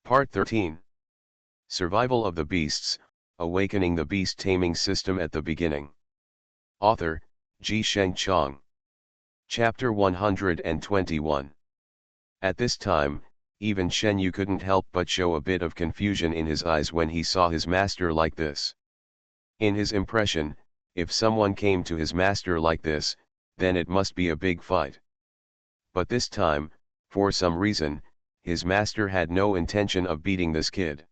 Part 13. Survival of the Beasts, Awakening the Beast Taming System at the Beginning. Author, Ji Sheng Chong. Chapter 121. At this time, even Shen Yu couldn't help but show a bit of confusion in his eyes when he saw his master like this. In his impression, if someone came to his master like this, then it must be a big fight. But this time, for some reason, his master had no intention of beating this kid.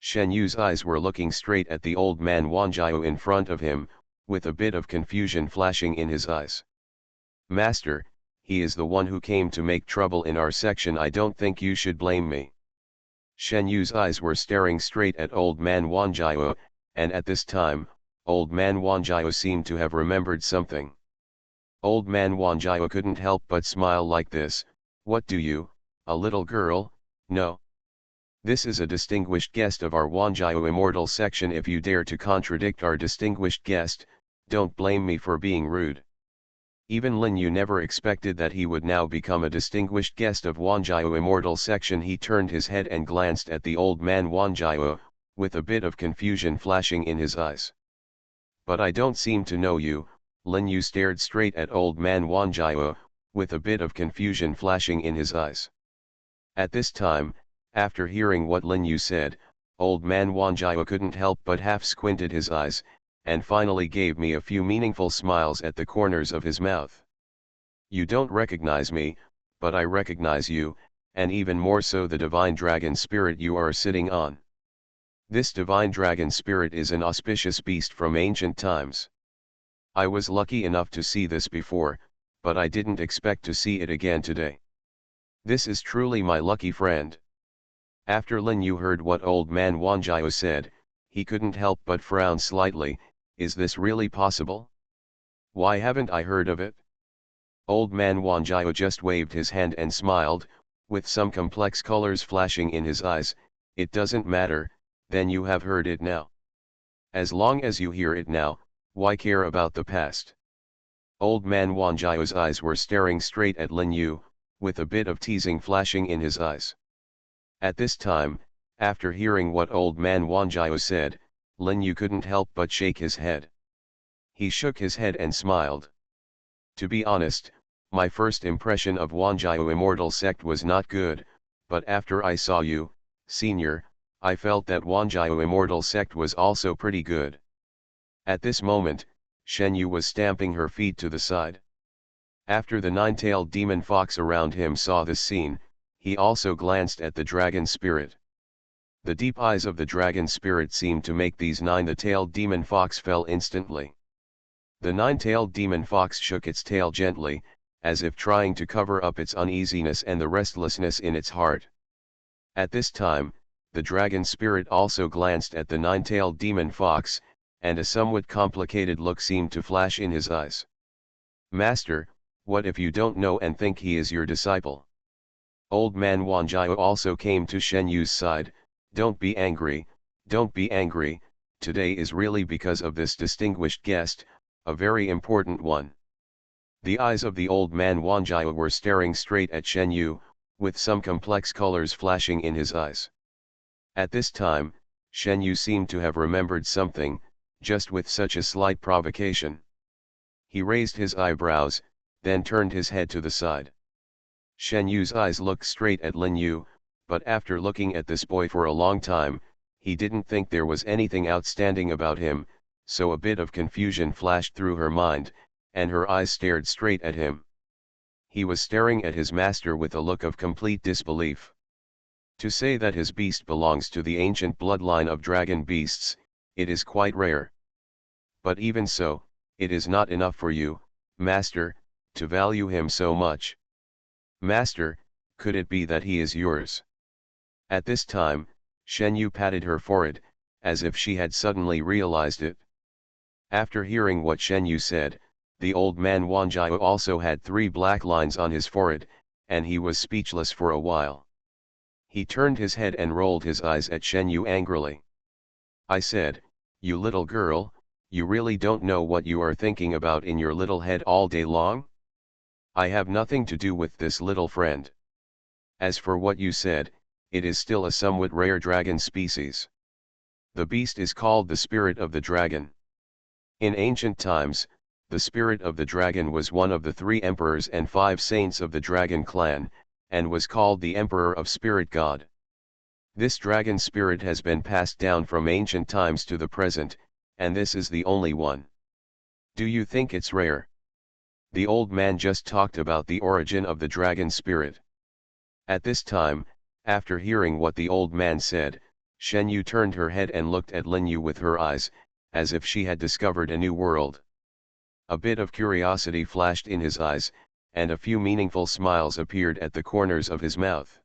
Shen Yu's eyes were looking straight at the old man Wanjiao in front of him, with a bit of confusion flashing in his eyes. Master, he is the one who came to make trouble in our section. I don't think you should blame me. Shen Yu's eyes were staring straight at old man Wanjiao, and at this time, old man Wanjiao seemed to have remembered something. Old man Wanjiao couldn't help but smile like this. What do you, a little girl, know? This is a distinguished guest of our Wanjiao Immortal section. If you dare to contradict our distinguished guest, don't blame me for being rude. Even Lin Yu never expected that he would now become a distinguished guest of Wanjiao Immortal section. He turned his head and glanced at the old man Wanjiao, with a bit of confusion flashing in his eyes. But I don't seem to know you. Lin Yu stared straight at old man Wanjiao, with a bit of confusion flashing in his eyes. At this time, after hearing what Lin Yu said, old man Wanjiao couldn't help but half squinted his eyes, and finally gave me a few meaningful smiles at the corners of his mouth. You don't recognize me, but I recognize you, and even more so the divine dragon spirit you are sitting on. This divine dragon spirit is an auspicious beast from ancient times. I was lucky enough to see this before, but I didn't expect to see it again today. This is truly my lucky friend. After Lin Yu heard what old man Wanjiao said, he couldn't help but frown slightly. Is this really possible? Why haven't I heard of it? Old man Wanjiao just waved his hand and smiled, with some complex colors flashing in his eyes. It doesn't matter, then you have heard it now. As long as you hear it now, why care about the past? Old man Wanjiao's eyes were staring straight at Lin Yu, with a bit of teasing flashing in his eyes. At this time, after hearing what old man Wanjiao said, Lin Yu couldn't help but shake his head. He shook his head and smiled. To be honest, my first impression of Wanjiao Immortal Sect was not good, but after I saw you, senior, I felt that Wanjiao Immortal Sect was also pretty good. At this moment, Shen Yu was stamping her feet to the side. After the nine-tailed demon fox around him saw this scene, he also glanced at the dragon spirit. The deep eyes of the dragon spirit seemed to make these nine. The tailed demon fox fell instantly. The nine-tailed demon fox shook its tail gently, as if trying to cover up its uneasiness and the restlessness in its heart. At this time, the dragon spirit also glanced at the nine-tailed demon fox, and a somewhat complicated look seemed to flash in his eyes. Master, what if you don't know and think he is your disciple? Old man Wanjiao also came to Shen Yu's side. Don't be angry, don't be angry, today is really because of this distinguished guest, a very important one. The eyes of the old man Wanjiao were staring straight at Shen Yu, with some complex colors flashing in his eyes. At this time, Shen Yu seemed to have remembered something, just with such a slight provocation. He raised his eyebrows, then turned his head to the side. Shen Yu's eyes looked straight at Lin Yu, but after looking at this boy for a long time, he didn't think there was anything outstanding about him, so a bit of confusion flashed through her mind, and her eyes stared straight at him. He was staring at his master with a look of complete disbelief. To say that his beast belongs to the ancient bloodline of dragon beasts, it is quite rare. But even so, it is not enough for you, master, to value him so much. Master, could it be that he is yours? At this time, Shen Yu patted her forehead, as if she had suddenly realized it. After hearing what Shen Yu said, the old man Wanjiao also had 3 black lines on his forehead, and he was speechless for a while. He turned his head and rolled his eyes at Shen Yu angrily. I said, you little girl, you really don't know what you are thinking about in your little head all day long? I have nothing to do with this little friend. As for what you said, it is still a somewhat rare dragon species. The beast is called the spirit of the dragon. In ancient times, the spirit of the dragon was one of the 3 emperors and 5 saints of the dragon clan, and was called the Emperor of Spirit God. This dragon spirit has been passed down from ancient times to the present, and this is the only one. Do you think it's rare? The old man just talked about the origin of the dragon spirit. At this time, after hearing what the old man said, Shen Yu turned her head and looked at Lin Yu with her eyes, as if she had discovered a new world. A bit of curiosity flashed in his eyes, and a few meaningful smiles appeared at the corners of his mouth.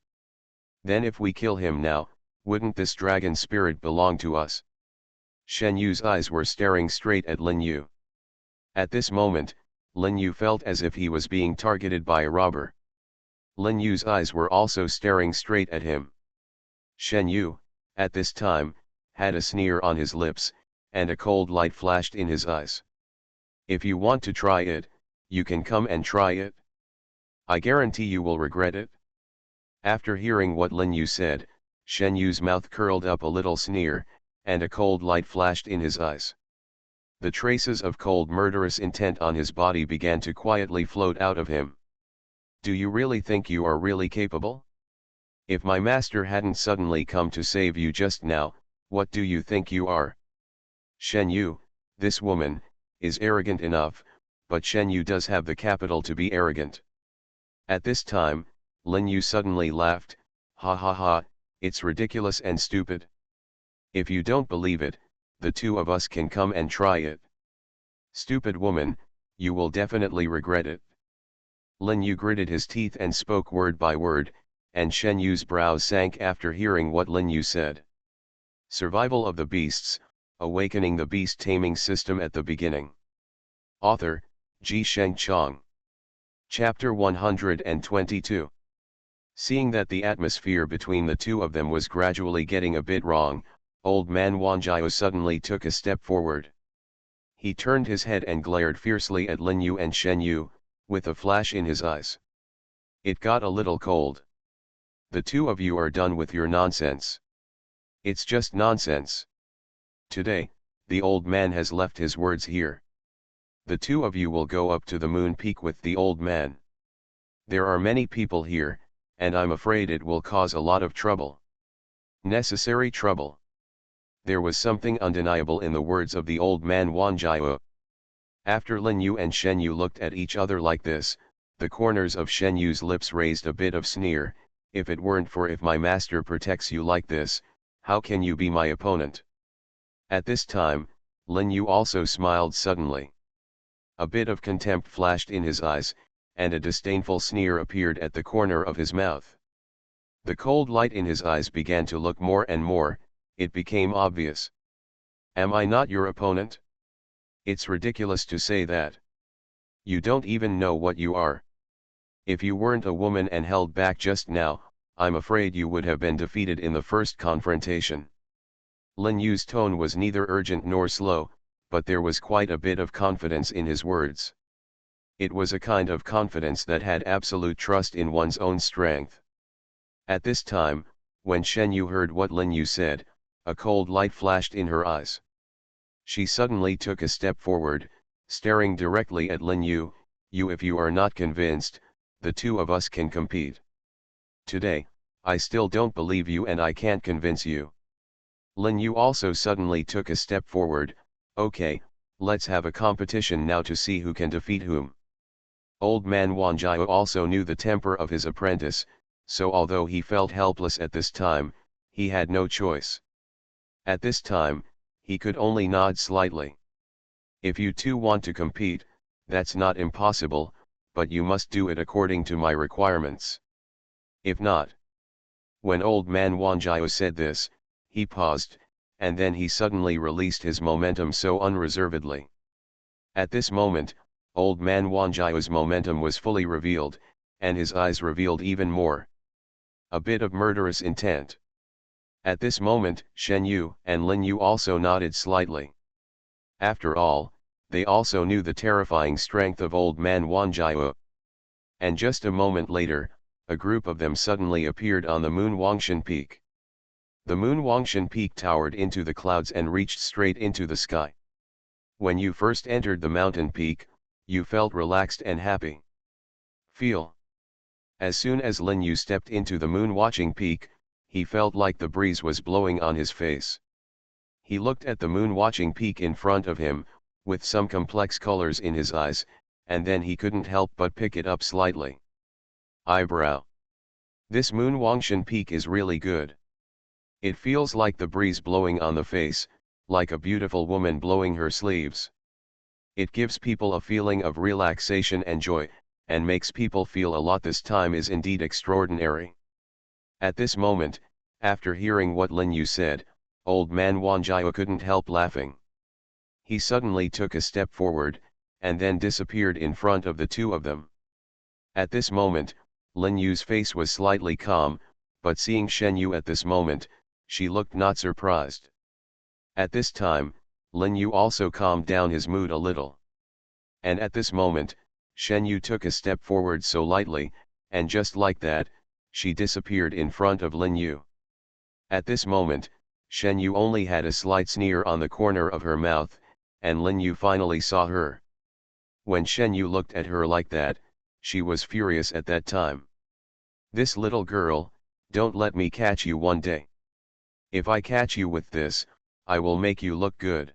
Then if we kill him now, wouldn't this dragon spirit belong to us? Shen Yu's eyes were staring straight at Lin Yu. At this moment, Lin Yu felt as if he was being targeted by a robber. Lin Yu's eyes were also staring straight at him. Shen Yu, at this time, had a sneer on his lips, and a cold light flashed in his eyes. If you want to try it, you can come and try it. I guarantee you will regret it. After hearing what Lin Yu said, Shen Yu's mouth curled up a little sneer, and a cold light flashed in his eyes. The traces of cold murderous intent on his body began to quietly float out of him. Do you really think you are really capable? If my master hadn't suddenly come to save you just now, what do you think you are? Shen Yu, this woman, is arrogant enough, but Shen Yu does have the capital to be arrogant. At this time, Lin Yu suddenly laughed, ha ha ha, it's ridiculous and stupid. If you don't believe it, the 2 of us can come and try it. Stupid woman, you will definitely regret it. Lin Yu gritted his teeth and spoke word by word, and Shen Yu's brows sank after hearing what Lin Yu said. Survival of the Beasts, Awakening the Beast Taming System at the Beginning. Author, Ji Sheng Chong. Chapter 122. Seeing that the atmosphere between the 2 of them was gradually getting a bit wrong, old man Wanjiao suddenly took a step forward. He turned his head and glared fiercely at Lin Yu and Shen Yu, with a flash in his eyes. It got a little cold. The 2 of you are done with your nonsense. It's just nonsense. Today, the old man has left his words here. The 2 of you will go up to the moon peak with the old man. There are many people here, and I'm afraid it will cause a lot of trouble. Necessary trouble. There was something undeniable in the words of the old man Wanjiao. After Lin Yu and Shen Yu looked at each other like this, the corners of Shen Yu's lips raised a bit of sneer. If it weren't for if my master protects you like this, how can you be my opponent? At this time, Lin Yu also smiled suddenly. A bit of contempt flashed in his eyes, and a disdainful sneer appeared at the corner of his mouth. The cold light in his eyes began to look more and more. It became obvious. Am I not your opponent? It's ridiculous to say that. You don't even know what you are. If you weren't a woman and held back just now, I'm afraid you would have been defeated in the first confrontation. Lin Yu's tone was neither urgent nor slow, but there was quite a bit of confidence in his words. It was a kind of confidence that had absolute trust in one's own strength. At this time, when Shen Yu heard what Lin Yu said, a cold light flashed in her eyes. She suddenly took a step forward, staring directly at Lin Yu. If you are not convinced, the 2 of us can compete. Today, I still don't believe you and I can't convince you. Lin Yu also suddenly took a step forward. Okay, let's have a competition now to see who can defeat whom. Old man Wanjiao also knew the temper of his apprentice, so although he felt helpless at this time, he had no choice. At this time, he could only nod slightly. If you 2 want to compete, that's not impossible, but you must do it according to my requirements. If not. When old man Wanjiao said this, he paused, and then he suddenly released his momentum so unreservedly. At this moment, old man Wanjiao's momentum was fully revealed, and his eyes revealed even more. A bit of murderous intent. At this moment, Shen Yu and Lin Yu also nodded slightly. After all, they also knew the terrifying strength of old man Wanjiao. And just a moment later, a group of them suddenly appeared on the Moon Wangshan Peak. The Moon Wangshan Peak towered into the clouds and reached straight into the sky. When you first entered the mountain peak, you felt relaxed and happy. Feel. As soon as Lin Yu stepped into the moon watching peak, he felt like the breeze was blowing on his face. He looked at the moon watching peak in front of him, with some complex colors in his eyes, and then he couldn't help but pick it up slightly. Eyebrow. This moon Wangshan Peak is really good. It feels like the breeze blowing on the face, like a beautiful woman blowing her sleeves. It gives people a feeling of relaxation and joy, and makes people feel a lot. This time is indeed extraordinary. At this moment, after hearing what Lin Yu said, old man Wan Jiao couldn't help laughing. He suddenly took a step forward, and then disappeared in front of the two of them. At this moment, Lin Yu's face was slightly calm, but seeing Shen Yu at this moment, she looked not surprised. At this time, Lin Yu also calmed down his mood a little. And at this moment, Shen Yu took a step forward so lightly, and just like that, she disappeared in front of Lin Yu. At this moment, Shen Yu only had a slight sneer on the corner of her mouth, and Lin Yu finally saw her. When Shen Yu looked at her like that, she was furious at that time. This little girl, don't let me catch you one day. If I catch you with this, I will make you look good.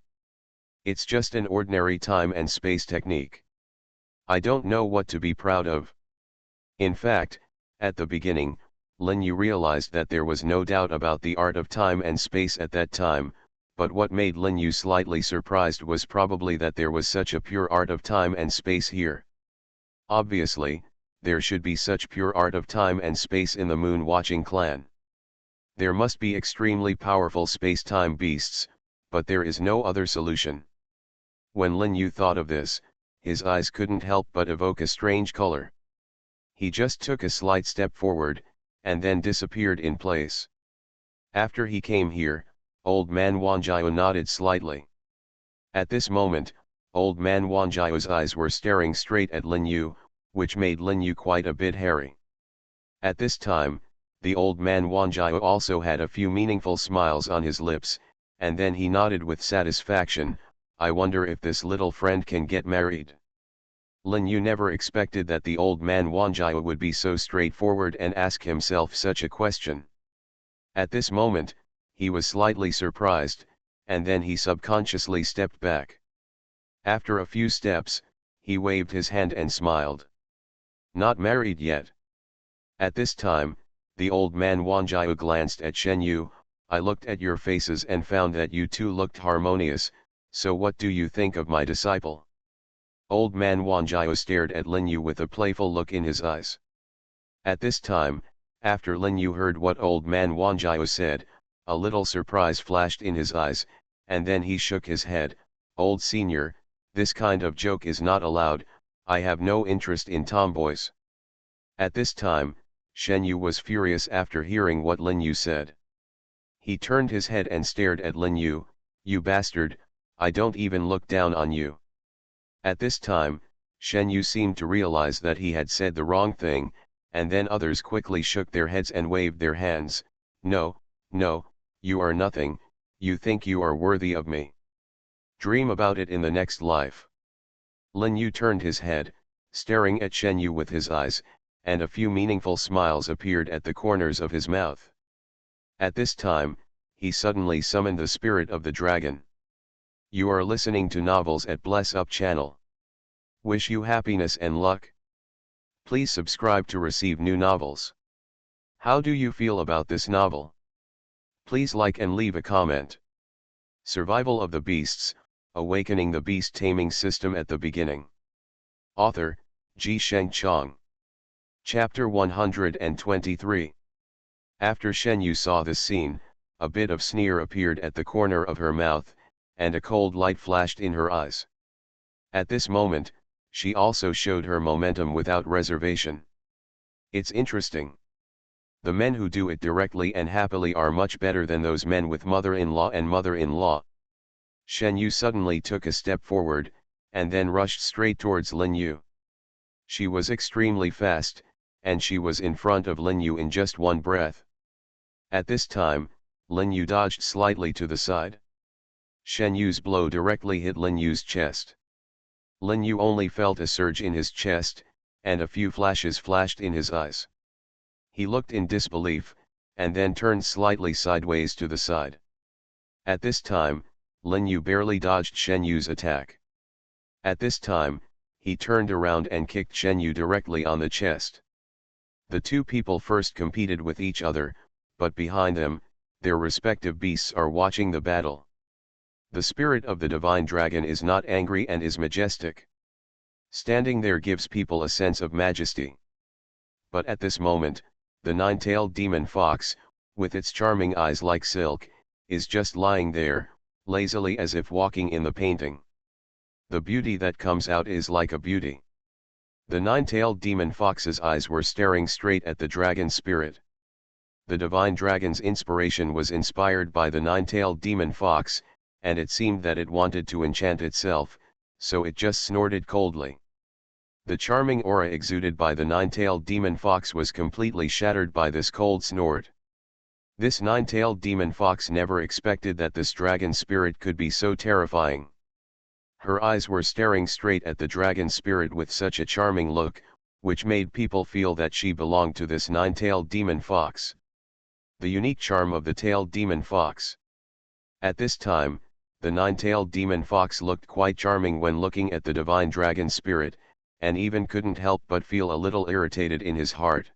It's just an ordinary time and space technique. I don't know what to be proud of. In fact, at the beginning, Lin Yu realized that there was no doubt about the art of time and space at that time, but what made Lin Yu slightly surprised was probably that there was such a pure art of time and space here. Obviously, there should be such pure art of time and space in the moon watching clan. There must be extremely powerful space-time beasts, but there is no other solution. When Lin Yu thought of this, his eyes couldn't help but evoke a strange color. He just took a slight step forward, and then disappeared in place. After he came here, old man Wanjiao nodded slightly. At this moment, old man Wanjiao's eyes were staring straight at Lin Yu, which made Lin Yu quite a bit hairy. At this time, the old man Wanjiao also had a few meaningful smiles on his lips, and then he nodded with satisfaction. I wonder if this little friend can get married. Lin Yu never expected that the old man Wanjiao would be so straightforward and ask himself such a question. At this moment, he was slightly surprised, and then he subconsciously stepped back. After a few steps, he waved his hand and smiled. Not married yet. At this time, the old man Wanjiao glanced at Shen Yu. I looked at your faces and found that you two looked harmonious, so what do you think of my disciple? Old man Wanjiao stared at Lin Yu with a playful look in his eyes. At this time, after Lin Yu heard what old man Wanjiao said, a little surprise flashed in his eyes, and then he shook his head. Old senior, this kind of joke is not allowed. I have no interest in tomboys. At this time, Shen Yu was furious after hearing what Lin Yu said. He turned his head and stared at Lin Yu. You bastard, I don't even look down on you. At this time, Shen Yu seemed to realize that he had said the wrong thing, and then others quickly shook their heads and waved their hands. No, no, you are nothing, you think you are worthy of me. Dream about it in the next life. Lin Yu turned his head, staring at Shen Yu with his eyes, and a few meaningful smiles appeared at the corners of his mouth. At this time, he suddenly summoned the spirit of the dragon. You are listening to novels at Bless Up channel. Wish you happiness and luck. Please subscribe to receive new novels. How do you feel about this novel? Please like and leave a comment. Survival of the Beasts, Awakening the Beast Taming System at the Beginning. Author, Ji Sheng Chong. Chapter 123. After Shen Yu saw this scene, a bit of sneer appeared at the corner of her mouth, and a cold light flashed in her eyes. At this moment, she also showed her momentum without reservation. It's interesting. The men who do it directly and happily are much better than those men with mother-in-law and mother-in-law. Shen Yu suddenly took a step forward, and then rushed straight towards Lin Yu. She was extremely fast, and she was in front of Lin Yu in just one breath. At this time, Lin Yu dodged slightly to the side. Shen Yu's blow directly hit Lin Yu's chest. Lin Yu only felt a surge in his chest, and a few flashes flashed in his eyes. He looked in disbelief, and then turned slightly sideways to the side. At this time, Lin Yu barely dodged Shen Yu's attack. At this time, he turned around and kicked Shen Yu directly on the chest. The two people first competed with each other, but behind them, their respective beasts are watching the battle. The spirit of the divine dragon is not angry and is majestic. Standing there gives people a sense of majesty. But at this moment, the nine-tailed demon fox, with its charming eyes like silk, is just lying there, lazily as if walking in the painting. The beauty that comes out is like a beauty. The nine-tailed demon fox's eyes were staring straight at the dragon spirit. The divine dragon's inspiration was inspired by the nine-tailed demon fox, and it seemed that it wanted to enchant itself, so it just snorted coldly. The charming aura exuded by the nine-tailed demon fox was completely shattered by this cold snort. This nine-tailed demon fox never expected that this dragon spirit could be so terrifying. Her eyes were staring straight at the dragon spirit with such a charming look, which made people feel that she belonged to this nine-tailed demon fox. The unique charm of the tailed demon fox. At this time, the nine-tailed demon fox looked quite charming when looking at the divine dragon spirit, and even couldn't help but feel a little irritated in his heart.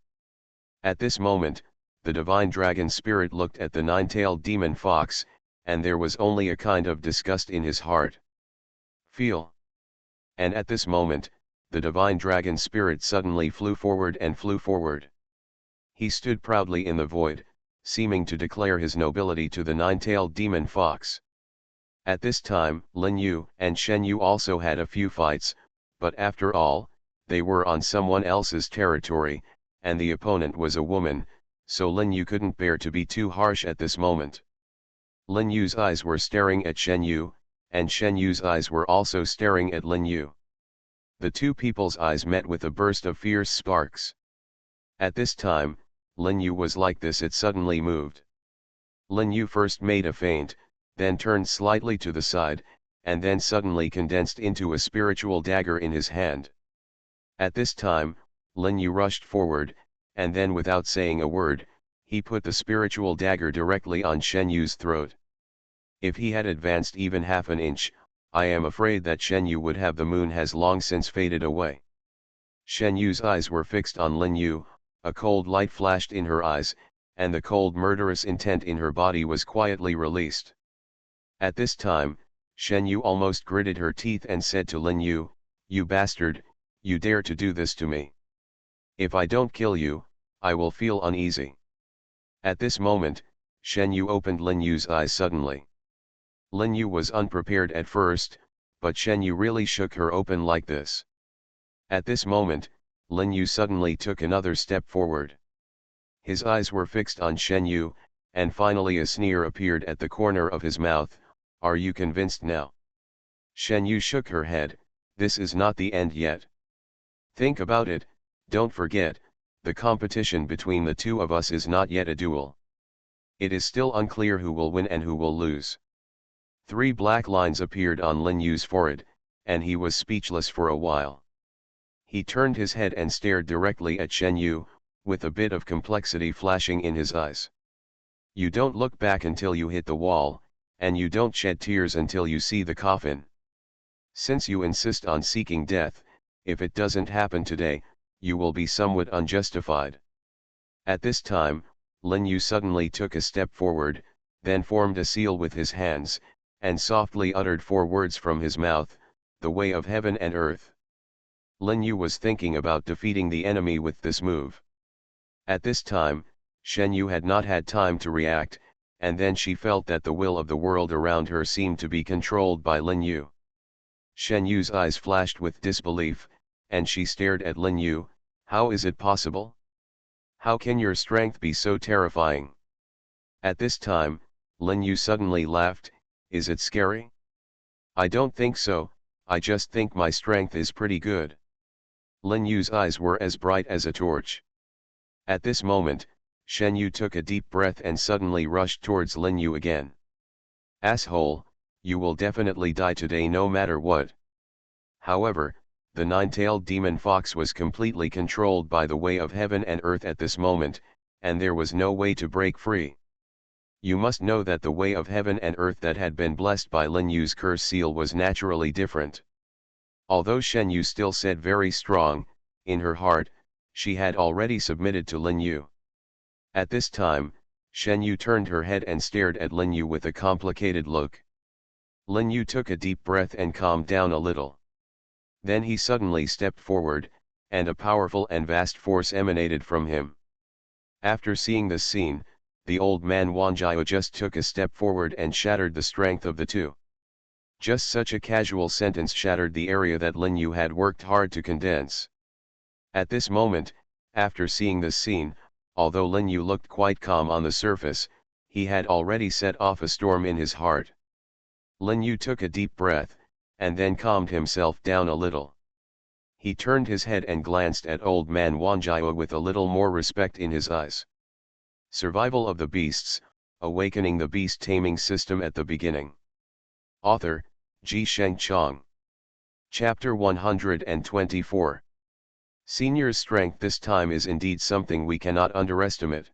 At this moment, the divine dragon spirit looked at the nine-tailed demon fox, and there was only a kind of disgust in his heart. Feel. And at this moment, the divine dragon spirit suddenly flew forward and flew forward. He stood proudly in the void, seeming to declare his nobility to the nine-tailed demon fox. At this time, Lin Yu and Shen Yu also had a few fights, but after all, they were on someone else's territory, and the opponent was a woman, so Lin Yu couldn't bear to be too harsh at this moment. Lin Yu's eyes were staring at Shen Yu, and Shen Yu's eyes were also staring at Lin Yu. The two people's eyes met with a burst of fierce sparks. At this time, Lin Yu was like this, it suddenly moved. Lin Yu first made a feint, then turned slightly to the side, and then suddenly condensed into a spiritual dagger in his hand. At this time, Lin Yu rushed forward, and then without saying a word, he put the spiritual dagger directly on Shen Yu's throat. If he had advanced even half an inch, I am afraid that Shen Yu would have the moon has long since faded away. Shen Yu's eyes were fixed on Lin Yu, a cold light flashed in her eyes, and the cold murderous intent in her body was quietly released. At this time, Shen Yu almost gritted her teeth and said to Lin Yu, "You bastard, you dare to do this to me. If I don't kill you, I will feel uneasy." At this moment, Shen Yu opened Lin Yu's eyes suddenly. Lin Yu was unprepared at first, but Shen Yu really shook her open like this. At this moment, Lin Yu suddenly took another step forward. His eyes were fixed on Shen Yu, and finally a sneer appeared at the corner of his mouth. "Are you convinced now?" Shen Yu shook her head. "This is not the end yet. Think about it, don't forget, the competition between the two of us is not yet a duel. It is still unclear who will win and who will lose." 3 black lines appeared on Lin Yu's forehead, and he was speechless for a while. He turned his head and stared directly at Shen Yu, with a bit of complexity flashing in his eyes. "You don't look back until you hit the wall, and you don't shed tears until you see the coffin. Since you insist on seeking death, if it doesn't happen today, you will be somewhat unjustified." At this time, Lin Yu suddenly took a step forward, then formed a seal with his hands, and softly uttered 4 words from his mouth, "The way of heaven and earth." Lin Yu was thinking about defeating the enemy with this move. At this time, Shen Yu had not had time to react, and then she felt that the will of the world around her seemed to be controlled by Lin Yu. Shen Yu's eyes flashed with disbelief, and she stared at Lin Yu. "How is it possible? How can your strength be so terrifying?" At this time, Lin Yu suddenly laughed. "Is it scary? I don't think so, I just think my strength is pretty good." Lin Yu's eyes were as bright as a torch. At this moment, Shen Yu took a deep breath and suddenly rushed towards Lin Yu again. "Asshole, you will definitely die today no matter what." However, the nine-tailed demon fox was completely controlled by the way of heaven and earth at this moment, and there was no way to break free. You must know that the way of heaven and earth that had been blessed by Lin Yu's curse seal was naturally different. Although Shen Yu still said very strong, in her heart, she had already submitted to Lin Yu. At this time, Shen Yu turned her head and stared at Lin Yu with a complicated look. Lin Yu took a deep breath and calmed down a little. Then he suddenly stepped forward, and a powerful and vast force emanated from him. After seeing this scene, the old man Wanjiao just took a step forward and shattered the strength of the two. Just such a casual sentence shattered the area that Lin Yu had worked hard to condense. At this moment, after seeing this scene, although Lin Yu looked quite calm on the surface, he had already set off a storm in his heart. Lin Yu took a deep breath, and then calmed himself down a little. He turned his head and glanced at old man Wanjiao with a little more respect in his eyes. Survival of the Beasts, Awakening the Beast Taming System at the Beginning. Author, Ji Sheng Chong. Chapter 124. Senior's strength this time is indeed something we cannot underestimate.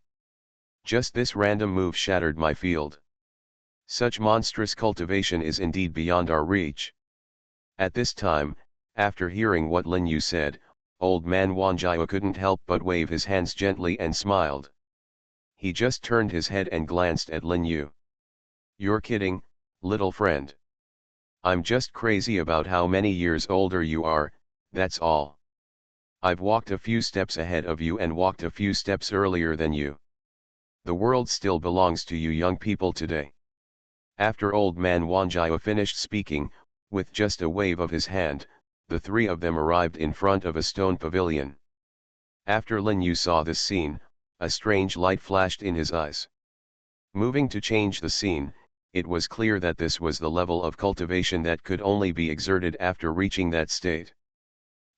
Just this random move shattered my field. Such monstrous cultivation is indeed beyond our reach. At this time, after hearing what Lin Yu said, old man Wanjiao couldn't help but wave his hands gently and smiled. He just turned his head and glanced at Lin Yu. "You're kidding, little friend. I'm just crazy about how many years older you are, that's all. I've walked a few steps ahead of you and walked a few steps earlier than you. The world still belongs to you young people today." After old man Wanjiao finished speaking, with just a wave of his hand, the three of them arrived in front of a stone pavilion. After Lin Yu saw this scene, a strange light flashed in his eyes. Moving to change the scene, it was clear that this was the level of cultivation that could only be exerted after reaching that state.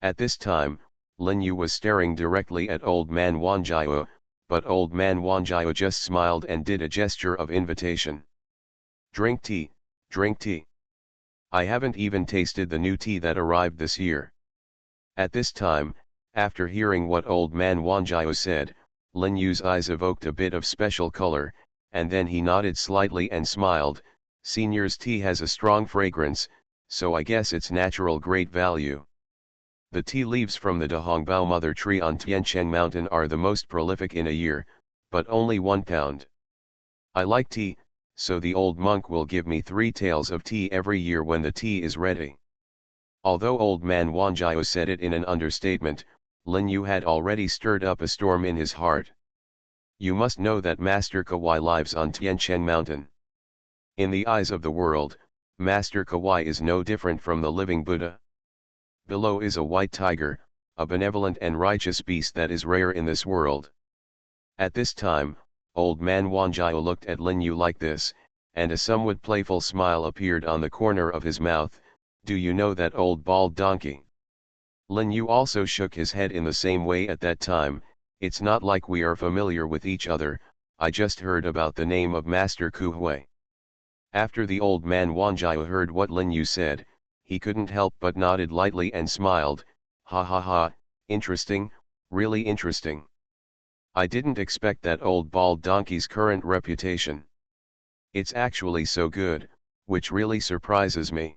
At this time, Lin Yu was staring directly at old man Wanjiao, but old man Wanjiao just smiled and did a gesture of invitation. "Drink tea, drink tea. I haven't even tasted the new tea that arrived this year." At this time, after hearing what old man Wanjiao said, Lin Yu's eyes evoked a bit of special color, and then he nodded slightly and smiled. "Senior's tea has a strong fragrance, so I guess it's natural great value. The tea leaves from the Dahongbao mother tree on Tiancheng Mountain are the most prolific in a year, but only 1 pound. I like tea, so the old monk will give me 3 taels of tea every year when the tea is ready." Although old man Wanjiao said it in an understatement, Lin Yu had already stirred up a storm in his heart. You must know that Master Kawai lives on Tiancheng Mountain. In the eyes of the world, Master Kawai is no different from the living Buddha. Below is a white tiger, a benevolent and righteous beast that is rare in this world. At this time, old man Wanjiao looked at Lin Yu like this, and a somewhat playful smile appeared on the corner of his mouth. "Do you know that old bald donkey?" Lin Yu also shook his head in the same way at that time. "It's not like we are familiar with each other, I just heard about the name of Master Kuhui." After the old man Wanjiao heard what Lin Yu said, he couldn't help but nodded lightly and smiled. "Ha ha ha, interesting, really interesting. I didn't expect that old bald donkey's current reputation. It's actually so good, which really surprises me."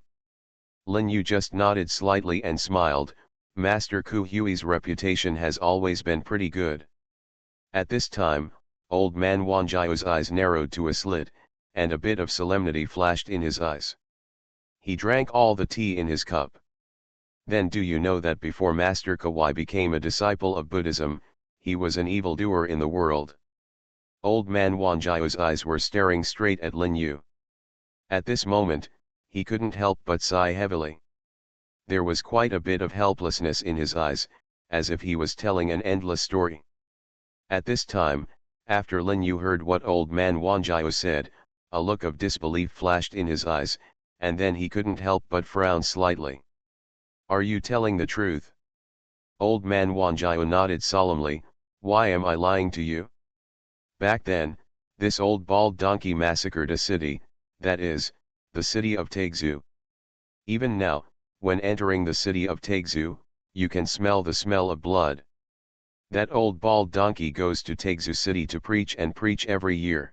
Lin Yu just nodded slightly and smiled. "Master Kuhui's reputation has always been pretty good." At this time, old man Wanjiao's eyes narrowed to a slit, and a bit of solemnity flashed in his eyes. He drank all the tea in his cup. "Then do you know that before Master Kawai became a disciple of Buddhism, he was an evildoer in the world?" Old man Wanjiao's eyes were staring straight at Lin Yu. At this moment, he couldn't help but sigh heavily. There was quite a bit of helplessness in his eyes, as if he was telling an endless story. At this time, after Lin Yu heard what old man Wanjiao said, a look of disbelief flashed in his eyes, and then he couldn't help but frown slightly. "Are you telling the truth?" Old man Wanjiao nodded solemnly. Why am I lying to you? Back then, this old bald donkey massacred a city, that is, the city of Taegzu. Even now, when entering the city of Taegzu, you can smell the smell of blood. That old bald donkey goes to Taegzu city to preach and preach every year.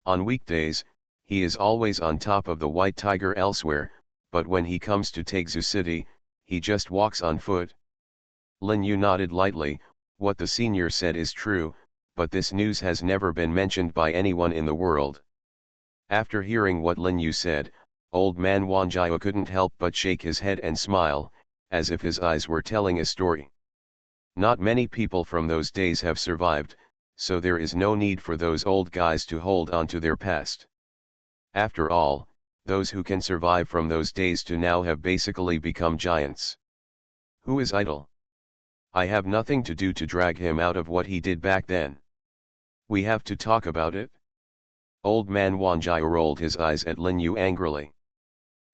On weekdays, he is always on top of the white tiger elsewhere, but when he comes to Taegzu city, he just walks on foot. Lin Yu nodded lightly. What the senior said is true, but this news has never been mentioned by anyone in the world. After hearing what Lin Yu said, old man Wanjiao couldn't help but shake his head and smile, as if his eyes were telling a story. Not many people from those days have survived, so there is no need for those old guys to hold on to their past. After all, those who can survive from those days to now have basically become giants. Who is idle? I have nothing to do to drag him out of what he did back then. We have to talk about it. Old man Wanjiao rolled his eyes at Lin Yu angrily.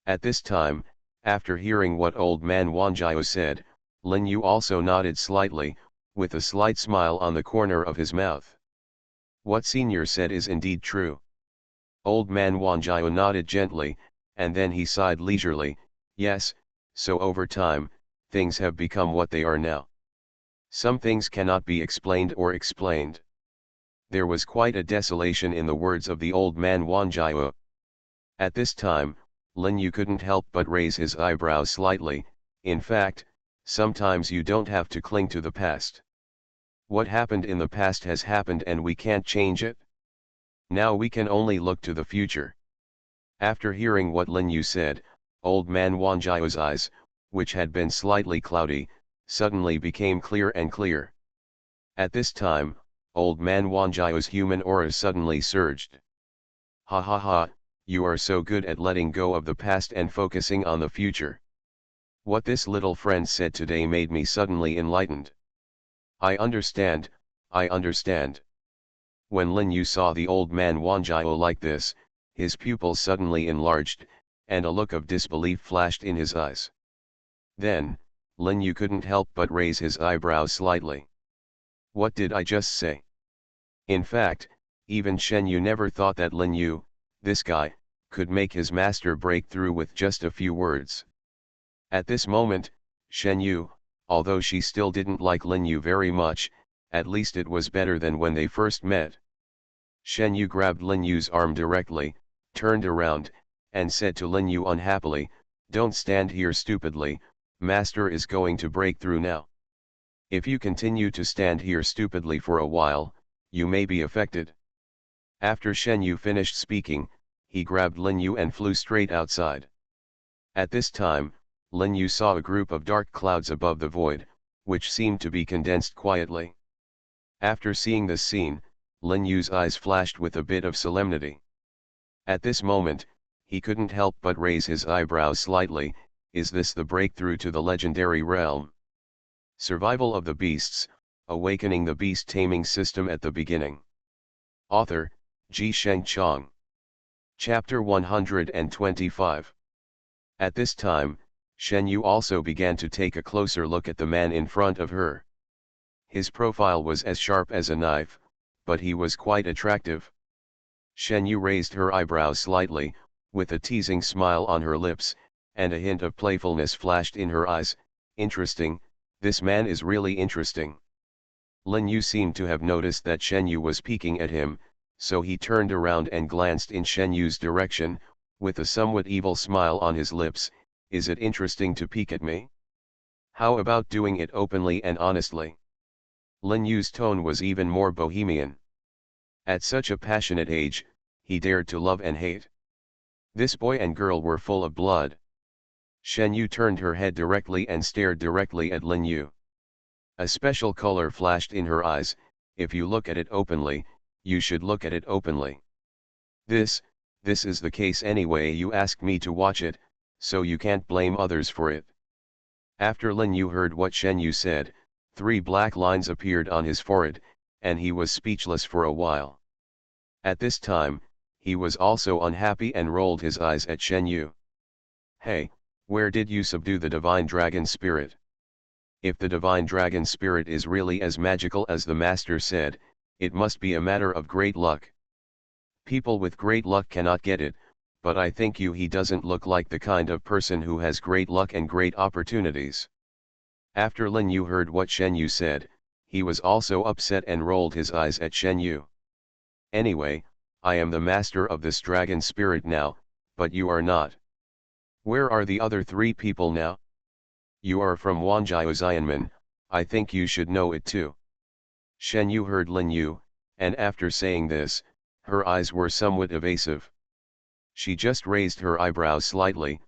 At this time, after hearing what old man Wanjiao said, Lin Yu also nodded slightly, with a slight smile on the corner of his mouth. What senior said is indeed true. Old man Wanjiao nodded gently, and then he sighed leisurely. Yes, so over time, things have become what they are now. Some things cannot be explained or explained. There was quite a desolation in the words of the old man Wanjiao. At this time, Lin Yu couldn't help but raise his eyebrows slightly. In fact, sometimes you don't have to cling to the past. What happened in the past has happened and we can't change it. Now we can only look to the future. After hearing what Lin Yu said, old man Wanjiao's eyes, which had been slightly cloudy, suddenly became clear and clear. At this time, old man Wanjiao's human aura suddenly surged. Ha ha ha, you are so good at letting go of the past and focusing on the future. What this little friend said today made me suddenly enlightened. I understand, I understand. When Lin Yu saw the old man Wanjiao like this, his pupils suddenly enlarged, and a look of disbelief flashed in his eyes. Then, Lin Yu couldn't help but raise his eyebrows slightly. What did I just say? In fact, even Shen Yu never thought that Lin Yu, this guy, could make his master break through with just a few words. At this moment, Shen Yu, although she still didn't like Lin Yu very much, at least it was better than when they first met. Shen Yu grabbed Lin Yu's arm directly, turned around, and said to Lin Yu unhappily, "Don't stand here stupidly, master is going to break through now. If you continue to stand here stupidly for a while, you may be affected." After Shen Yu finished speaking, he grabbed Lin Yu and flew straight outside. At this time, Lin Yu saw a group of dark clouds above the void, which seemed to be condensed quietly. After seeing this scene, Lin Yu's eyes flashed with a bit of solemnity. At this moment, he couldn't help but raise his eyebrows slightly. Is this the breakthrough to the legendary realm? Survival of the Beasts, Awakening the Beast Taming System at the Beginning. Author, Ji Sheng Chong. Chapter 125. At this time, Shen Yu also began to take a closer look at the man in front of her. His profile was as sharp as a knife, but he was quite attractive. Shen Yu raised her eyebrows slightly, with a teasing smile on her lips, and a hint of playfulness flashed in her eyes. Interesting, this man is really interesting. Lin Yu seemed to have noticed that Shen Yu was peeking at him, so he turned around and glanced in Shen Yu's direction, with a somewhat evil smile on his lips. Is it interesting to peek at me? How about doing it openly and honestly? Lin Yu's tone was even more bohemian. At such a passionate age, he dared to love and hate. This boy and girl were full of blood. Shen Yu turned her head directly and stared directly at Lin Yu. A special color flashed in her eyes. If you look at it openly, you should look at it openly. This is the case anyway. You asked me to watch it, so you can't blame others for it. After Lin Yu heard what Shen Yu said, 3 black lines appeared on his forehead, and he was speechless for a while. At this time, he was also unhappy and rolled his eyes at Shen Yu. Hey, where did you subdue the divine dragon spirit? if the divine dragon spirit is really as magical as the master said, it must be a matter of great luck. People with great luck cannot get it, but I think he doesn't look like the kind of person who has great luck and great opportunities. After Lin Yu heard what Shen Yu said, he was also upset and rolled his eyes at Shen Yu. Anyway, I am the master of this dragon spirit now, but you are not. Where are the other 3 people now? You are from Wanjiao Xianmen, I think you should know it too. Shen Yu heard Lin Yu, and after saying this, her eyes were somewhat evasive. She just raised her eyebrows slightly,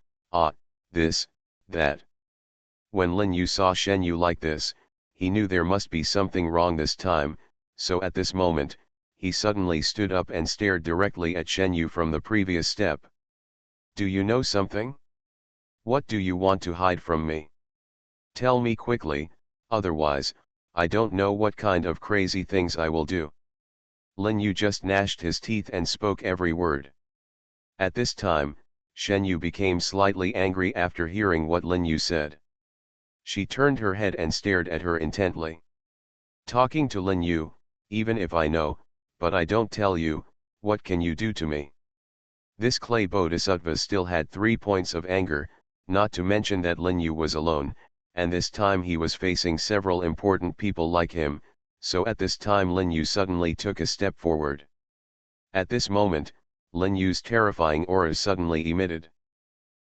this, that. When Lin Yu saw Shen Yu like this, he knew there must be something wrong this time, so at this moment, he suddenly stood up and stared directly at Shen Yu from the previous step. Do you know something? What do you want to hide from me? Tell me quickly, otherwise, I don't know what kind of crazy things I will do. Lin Yu just gnashed his teeth and spoke every word. At this time, Shen Yu became slightly angry after hearing what Lin Yu said. She turned her head and stared at her intently. Talking to Lin Yu, even if I know, but I don't tell you, what can you do to me? This clay bodhisattva still had 3 points of anger, not to mention that Lin Yu was alone, and this time he was facing several important people like him, so at this time Lin Yu suddenly took a step forward. At this moment, Lin Yu's terrifying aura suddenly emitted.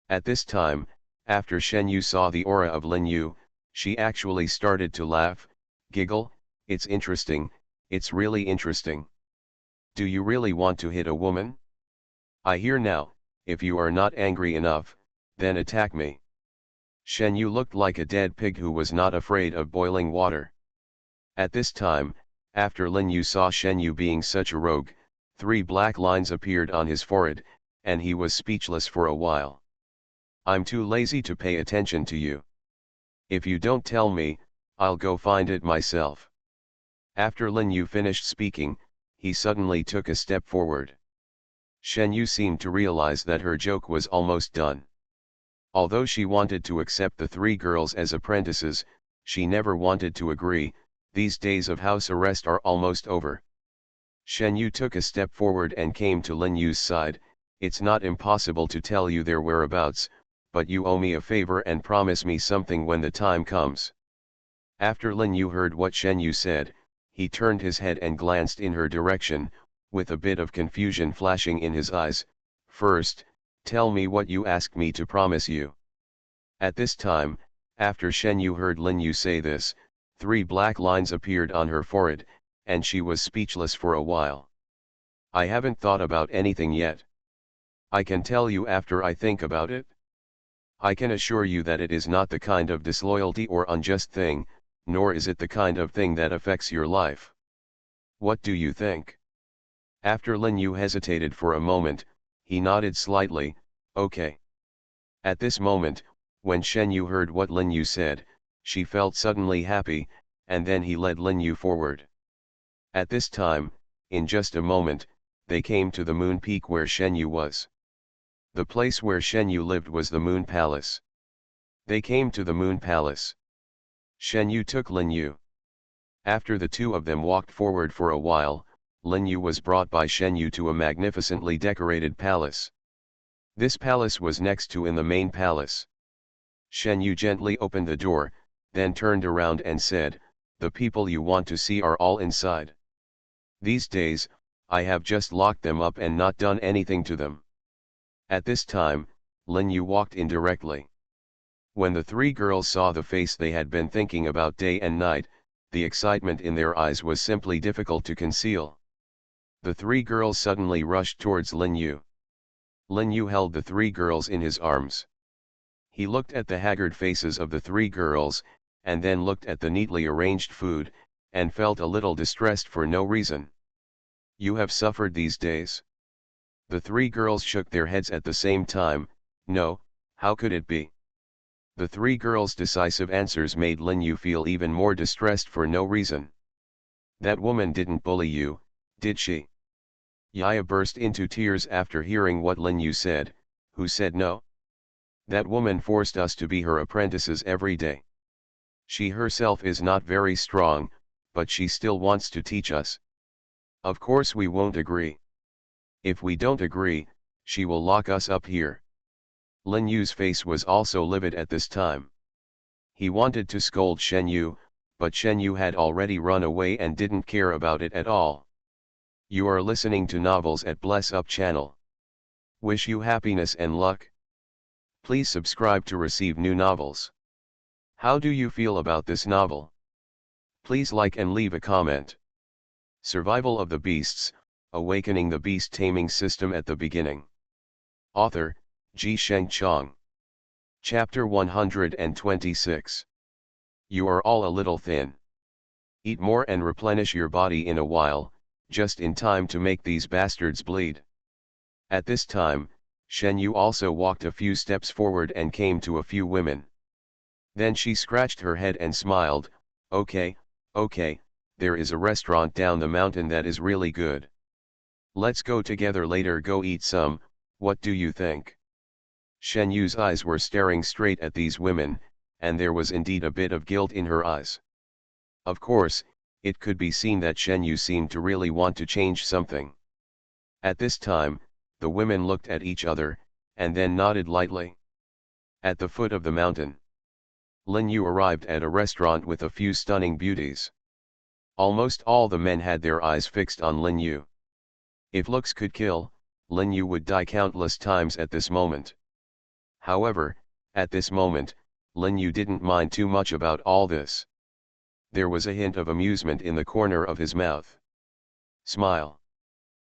At this time, after Shen Yu saw the aura of Lin Yu, she actually started to laugh, giggle, it's interesting, it's really interesting. Do you really want to hit a woman? I hear now, if you are not angry enough, then attack me. Shen Yu looked like a dead pig who was not afraid of boiling water. At this time, after Lin Yu saw Shen Yu being such a rogue, 3 black lines appeared on his forehead, and he was speechless for a while. I'm too lazy to pay attention to you. If you don't tell me, I'll go find it myself. After Lin Yu finished speaking, he suddenly took a step forward. Shen Yu seemed to realize that her joke was almost done. Although she wanted to accept the 3 girls as apprentices, she never wanted to agree. These days of house arrest are almost over. Shen Yu took a step forward and came to Lin Yu's side. It's not impossible to tell you their whereabouts, but you owe me a favor and promise me something when the time comes. After Lin Yu heard what Shen Yu said, he turned his head and glanced in her direction, with a bit of confusion flashing in his eyes. First, tell me what you asked me to promise you. At this time, after Shen Yu heard Lin Yu say this, 3 black lines appeared on her forehead, and she was speechless for a while. I haven't thought about anything yet. I can tell you after I think about it. I can assure you that it is not the kind of disloyalty or unjust thing, nor is it the kind of thing that affects your life. What do you think? After Lin Yu hesitated for a moment, he nodded slightly, okay. At this moment, when Shen Yu heard what Lin Yu said, she felt suddenly happy, and then he led Lin Yu forward. At this time, in just a moment, they came to the moon peak where Shen Yu was. The place where Shen Yu lived was the Moon Palace. They came to the Moon Palace. Shen Yu took Lin Yu. After the 2 of them walked forward for a while, Lin Yu was brought by Shen Yu to a magnificently decorated palace. This palace was next to in the main palace. Shen Yu gently opened the door, then turned around and said, the people you want to see are all inside. These days, I have just locked them up and not done anything to them. At this time, Lin Yu walked in directly. When the 3 girls saw the face they had been thinking about day and night, the excitement in their eyes was simply difficult to conceal. The 3 girls suddenly rushed towards Lin Yu. Lin Yu held the 3 girls in his arms. He looked at the haggard faces of the 3 girls, and then looked at the neatly arranged food, and felt a little distressed for no reason. You have suffered these days? The 3 girls shook their heads at the same time. No, how could it be? The 3 girls' decisive answers made Lin Yu feel even more distressed for no reason. That woman didn't bully you, did she? Yaya burst into tears after hearing what Lin Yu said. Who said no? That woman forced us to be her apprentices every day. She herself is not very strong, but she still wants to teach us. Of course we won't agree. If we don't agree, she will lock us up here. Lin Yu's face was also livid at this time. He wanted to scold Shen Yu, but Shen Yu had already run away and didn't care about it at all. You are listening to Novels at Bless Up channel. Wish you happiness and luck. Please subscribe to receive new novels. How do you feel about this novel? Please like and leave a comment. Survival of the Beasts, Awakening the Beast Taming System at the Beginning. Author, Ji Sheng Chong. Chapter 126. You are all a little thin. Eat more and replenish your body in a while, just in time to make these bastards bleed. At this time, Shen Yu also walked a few steps forward and came to a few women. Then she scratched her head and smiled, okay, there is a restaurant down the mountain that is really good. Let's go together later, go eat some, what do you think? Shen Yu's eyes were staring straight at these women, and there was indeed a bit of guilt in her eyes. Of course, it could be seen that Shen Yu seemed to really want to change something. At this time, the women looked at each other, and then nodded lightly. At the foot of the mountain, Lin Yu arrived at a restaurant with a few stunning beauties. Almost all the men had their eyes fixed on Lin Yu. If looks could kill, Lin Yu would die countless times at this moment. However, at this moment, Lin Yu didn't mind too much about all this. There was a hint of amusement in the corner of his mouth. Smile.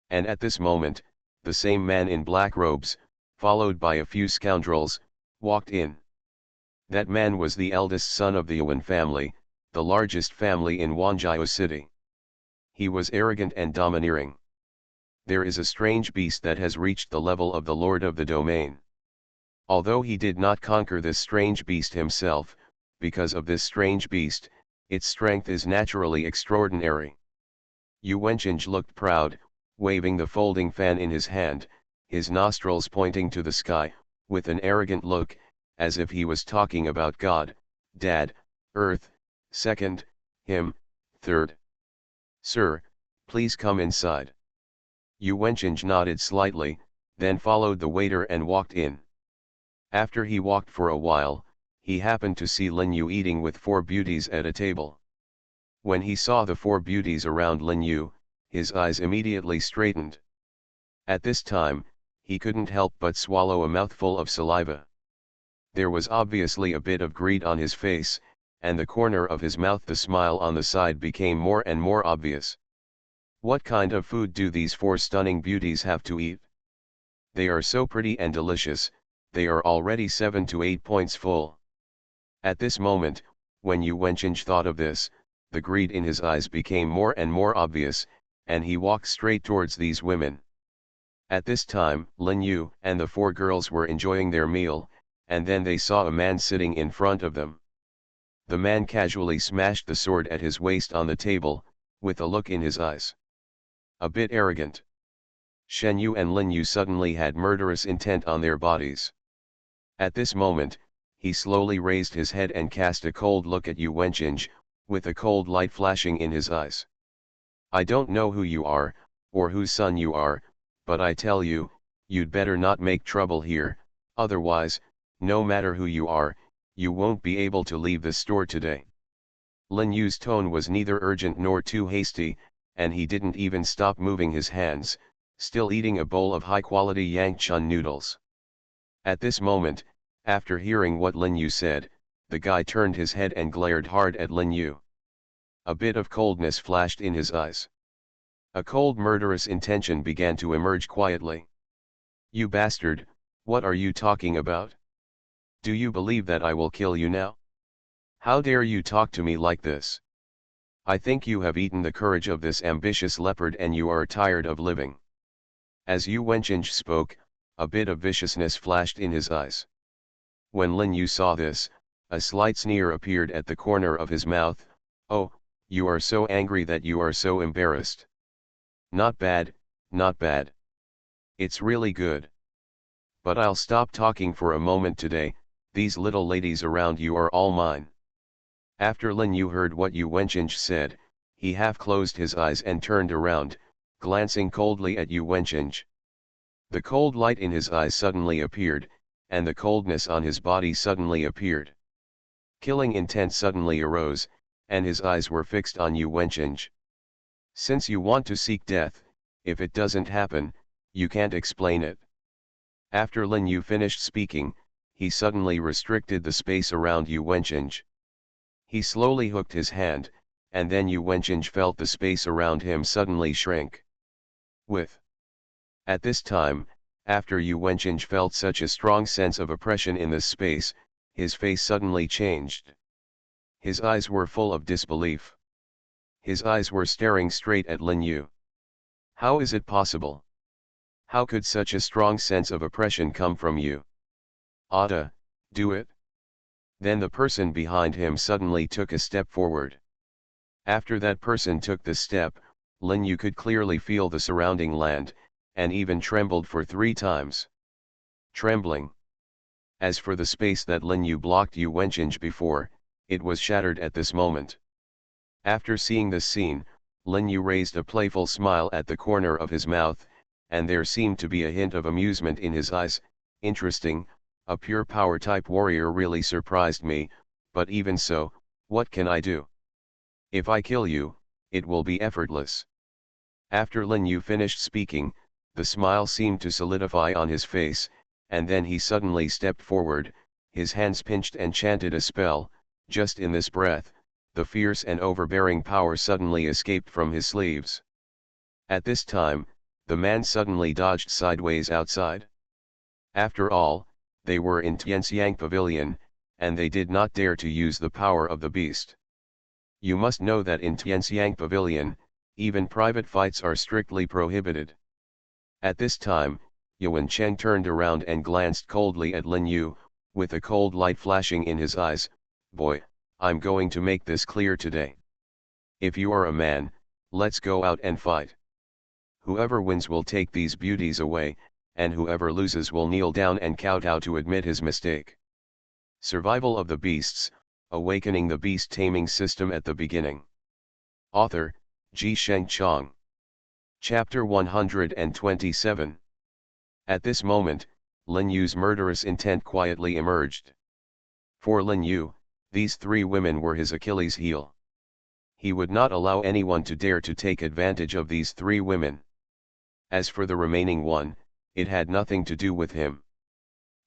And at this moment, the same man in black robes, followed by a few scoundrels, walked in. That man was the eldest son of the Yuan family, the largest family in Wanjiao City. He was arrogant and domineering. There is a strange beast that has reached the level of the Lord of the Domain. Although he did not conquer this strange beast himself, because of this strange beast, its strength is naturally extraordinary. Yu Wenqing looked proud, waving the folding fan in his hand, his nostrils pointing to the sky, with an arrogant look, as if he was talking about God, Dad, Earth, second, him, third. Sir, please come inside. Yu Wenqing nodded slightly, then followed the waiter and walked in. After he walked for a while, he happened to see Lin Yu eating with 4 beauties at a table. When he saw the 4 beauties around Lin Yu, his eyes immediately straightened. At this time, he couldn't help but swallow a mouthful of saliva. There was obviously a bit of greed on his face, and the corner of his mouth, the smile on the side, became more and more obvious. What kind of food do these 4 stunning beauties have to eat? They are so pretty and delicious, they are already 7 to 8 points full. At this moment, when Yu Wenqing thought of this, the greed in his eyes became more and more obvious, and he walked straight towards these women. At this time, Lin Yu and the 4 girls were enjoying their meal, and then they saw a man sitting in front of them. The man casually smashed the sword at his waist on the table, with a look in his eyes. A bit arrogant. Shen Yu and Lin Yu suddenly had murderous intent on their bodies. At this moment, he slowly raised his head and cast a cold look at Yu Wenqing, with a cold light flashing in his eyes. I don't know who you are, or whose son you are, but I tell you, you'd better not make trouble here, otherwise, no matter who you are, you won't be able to leave the store today. Lin Yu's tone was neither urgent nor too hasty, and he didn't even stop moving his hands, still eating a bowl of high-quality Yangchun noodles. At this moment, after hearing what Lin Yu said, the guy turned his head and glared hard at Lin Yu. A bit of coldness flashed in his eyes. A cold murderous intention began to emerge quietly. You bastard, what are you talking about? Do you believe that I will kill you now? How dare you talk to me like this? I think you have eaten the courage of this ambitious leopard and you are tired of living. As Yu Wenqing spoke, a bit of viciousness flashed in his eyes. When Lin Yu saw this, a slight sneer appeared at the corner of his mouth. Oh, you are so angry that you are so embarrassed. Not bad, not bad. It's really good. But I'll stop talking for a moment today, these little ladies around you are all mine. After Lin Yu heard what Yu Wenqing said, he half closed his eyes and turned around, glancing coldly at Yu Wenqing. The cold light in his eyes suddenly appeared, and the coldness on his body suddenly appeared. Killing intent suddenly arose, and his eyes were fixed on Yu Wenqing. Since you want to seek death, if it doesn't happen, you can't explain it. After Lin Yu finished speaking, he suddenly restricted the space around Yu Wenqing. He slowly hooked his hand, and then Yu Wenqing felt the space around him suddenly shrink. At this time, after Yu Wenqing felt such a strong sense of oppression in this space, his face suddenly changed. His eyes were full of disbelief. His eyes were staring straight at Lin Yu. How is it possible? How could such a strong sense of oppression come from you? Ada, do it. Then the person behind him suddenly took a step forward. After that person took the step, Lin Yu could clearly feel the surrounding land, and even trembled for 3 times. Trembling. As for the space that Lin Yu blocked Yu Wenqing before, it was shattered at this moment. After seeing this scene, Lin Yu raised a playful smile at the corner of his mouth, and there seemed to be a hint of amusement in his eyes. Interesting, a pure power type warrior really surprised me, but even so, what can I do? If I kill you, it will be effortless. After Lin Yu finished speaking, the smile seemed to solidify on his face, and then he suddenly stepped forward, his hands pinched and chanted a spell. Just in this breath, the fierce and overbearing power suddenly escaped from his sleeves. At this time, the man suddenly dodged sideways outside. After all, they were in Tianxiang Pavilion, and they did not dare to use the power of the beast. You must know that in Tianxiang Pavilion, even private fights are strictly prohibited. At this time, Yu Wenqing turned around and glanced coldly at Lin Yu, with a cold light flashing in his eyes. Boy, I'm going to make this clear today. If you are a man, let's go out and fight. Whoever wins will take these beauties away, and whoever loses will kneel down and kowtow to admit his mistake. Survival of the Beasts, Awakening the Beast Taming System at the Beginning. Author, Sheng Chong. Chapter 127. At this moment, Lin Yu's murderous intent quietly emerged. For Lin Yu, these 3 women were his Achilles heel. He would not allow anyone to dare to take advantage of these 3 women. As for the remaining one, it had nothing to do with him.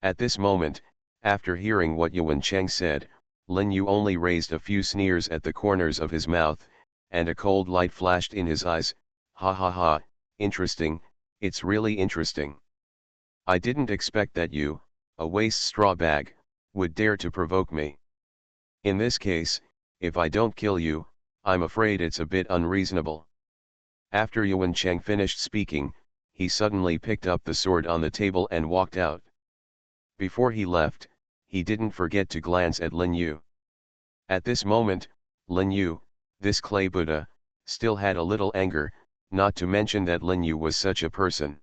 At this moment, after hearing what Yu Wenqing said, Lin Yu only raised a few sneers at the corners of his mouth, and a cold light flashed in his eyes. Ha ha ha, interesting, it's really interesting. I didn't expect that you, a waste straw bag, would dare to provoke me. In this case, if I don't kill you, I'm afraid it's a bit unreasonable. After Yu Wenqing finished speaking, he suddenly picked up the sword on the table and walked out. Before he left, he didn't forget to glance at Lin Yu. At this moment, Lin Yu, this clay Buddha, still had a little anger, not to mention that Lin Yu was such a person.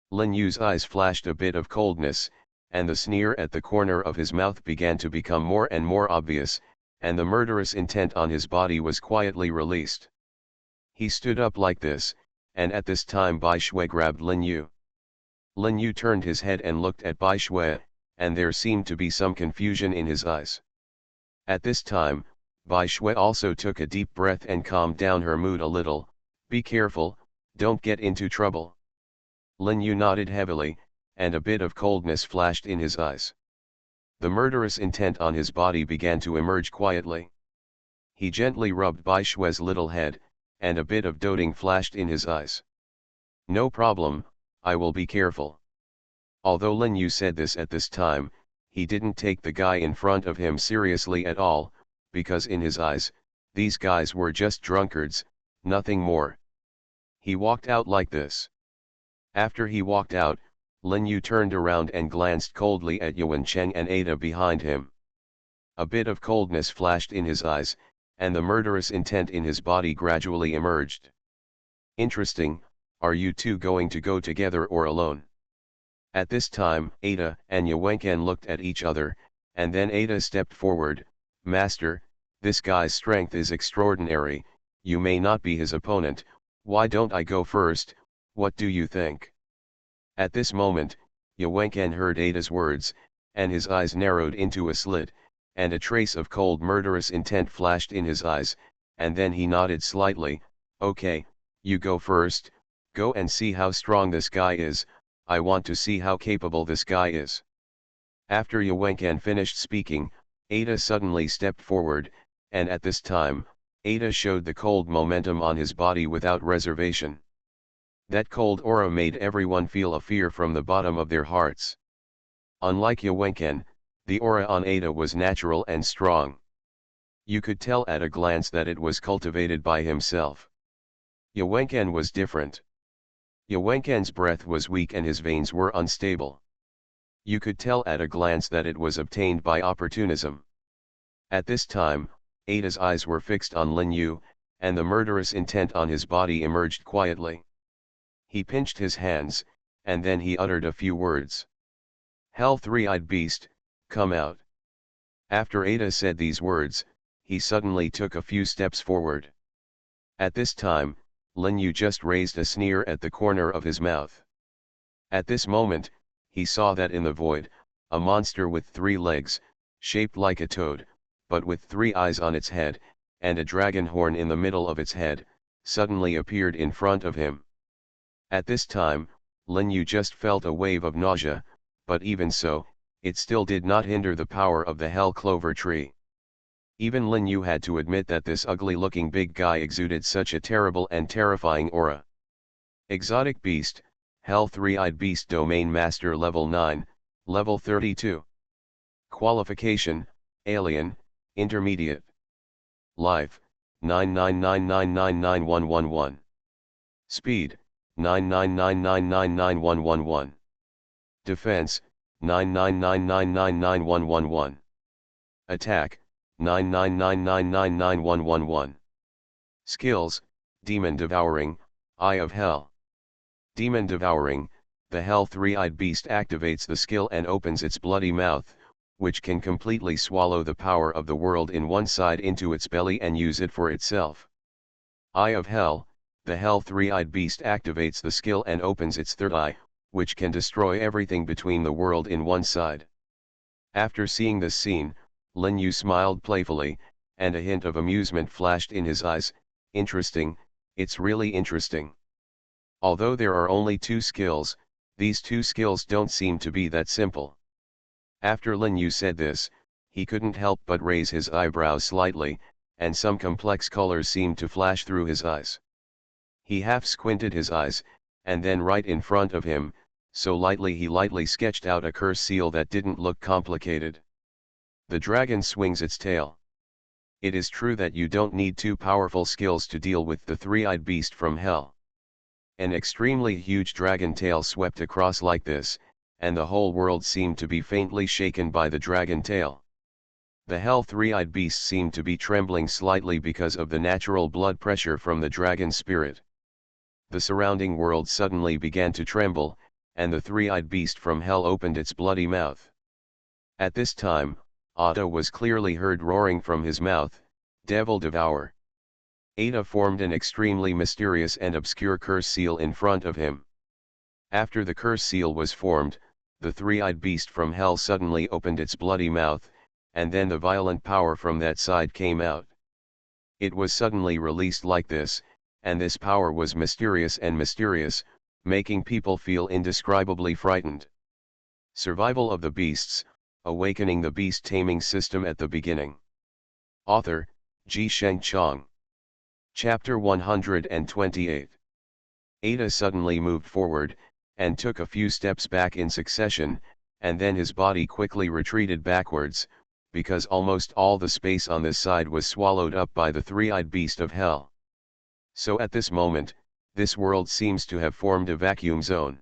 Lin Yu's eyes flashed a bit of coldness, and the sneer at the corner of his mouth began to become more and more obvious, and the murderous intent on his body was quietly released. He stood up like this, and at this time Bai Shui grabbed Lin Yu. Lin Yu turned his head and looked at Bai Shui, and there seemed to be some confusion in his eyes. At this time, Bai Shui also took a deep breath and calmed down her mood a little. Be careful, don't get into trouble. Lin Yu nodded heavily, and a bit of coldness flashed in his eyes. The murderous intent on his body began to emerge quietly. He gently rubbed Bai Shui's little head, and a bit of doting flashed in his eyes. No problem, I will be careful. Although Lin Yu said this at this time, he didn't take the guy in front of him seriously at all, because in his eyes, these guys were just drunkards, nothing more. He walked out like this. After he walked out, Lin Yu turned around and glanced coldly at Yu Wenqing and Ada behind him. A bit of coldness flashed in his eyes, and the murderous intent in his body gradually emerged. Interesting, are you 2 going to go together or alone? At this time, Ada and Yu Wenqing looked at each other, and then Ada stepped forward. Master, This guy's strength is extraordinary, you may not be his opponent, why don't I go first, what do you think? At this moment, Yawenkan heard Ada's words, and his eyes narrowed into a slit, and a trace of cold murderous intent flashed in his eyes, and then he nodded slightly, okay, you go first, go and see how strong this guy is, I want to see how capable this guy is. After Yawenkan finished speaking, Ada suddenly stepped forward, and at this time, Ada showed the cold momentum on his body without reservation. That cold aura made everyone feel a fear from the bottom of their hearts. Unlike Yawenkan, the aura on Ada was natural and strong. You could tell at a glance that it was cultivated by himself. Yawenkan was different. Yawenkan's breath was weak and his veins were unstable. You could tell at a glance that it was obtained by opportunism. At this time, Ada's eyes were fixed on Lin Yu, and the murderous intent on his body emerged quietly. He pinched his hands, and then he uttered a few words. Hell, three-eyed beast, come out. After Ada said these words, he suddenly took a few steps forward. At this time, Lin Yu just raised a sneer at the corner of his mouth. At this moment, he saw that in the void, a monster with 3 legs, shaped like a toad, but with 3 eyes on its head, and a dragon horn in the middle of its head, suddenly appeared in front of him. At this time, Lin Yu just felt a wave of nausea, but even so, it still did not hinder the power of the Hell Clover tree. Even Lin Yu had to admit that this ugly-looking big guy exuded such a terrible and terrifying aura. Exotic Beast, Hell Three-Eyed Beast Domain Master Level 9, Level 32. Qualification, Alien, Intermediate. Life, 999999111. Speed, 999999111. Defense, 999999111. Attack, 999999111. Skills, Demon Devouring, Eye of Hell. Demon Devouring, the Hell Three-Eyed Beast activates the skill and opens its bloody mouth, which can completely swallow the power of the world in one side into its belly and use it for itself. Eye of Hell, the Hell Three-Eyed Beast activates the skill and opens its third eye, which can destroy everything between the world in one side. After seeing this scene, Lin Yu smiled playfully, and a hint of amusement flashed in his eyes. Interesting, it's really interesting. Although there are only 2 skills, these 2 skills don't seem to be that simple. After Lin Yu said this, he couldn't help but raise his eyebrows slightly, and some complex colors seemed to flash through his eyes. He half squinted his eyes, and then right in front of him, so lightly he lightly sketched out a curse seal that didn't look complicated. The dragon swings its tail. It is true that you don't need 2 powerful skills to deal with the three-eyed beast from hell. An extremely huge dragon tail swept across like this, and the whole world seemed to be faintly shaken by the dragon tail. The hell three-eyed beast seemed to be trembling slightly because of the natural blood pressure from the dragon spirit. The surrounding world suddenly began to tremble, and the three-eyed beast from hell opened its bloody mouth. At this time, Ada was clearly heard roaring from his mouth, "Devil devour!" Ada formed an extremely mysterious and obscure curse seal in front of him. After the curse seal was formed, the three-eyed beast from hell suddenly opened its bloody mouth, and then the violent power from that side came out. It was suddenly released like this, and this power was mysterious and mysterious, making people feel indescribably frightened. Survival of the Beasts, Awakening the Beast Taming System at the Beginning. Author, Ji Sheng Chong. Chapter 128. Ada suddenly moved forward, and took a few steps back in succession, and then his body quickly retreated backwards, because almost all the space on this side was swallowed up by the three-eyed beast of hell. So at this moment, this world seems to have formed a vacuum zone.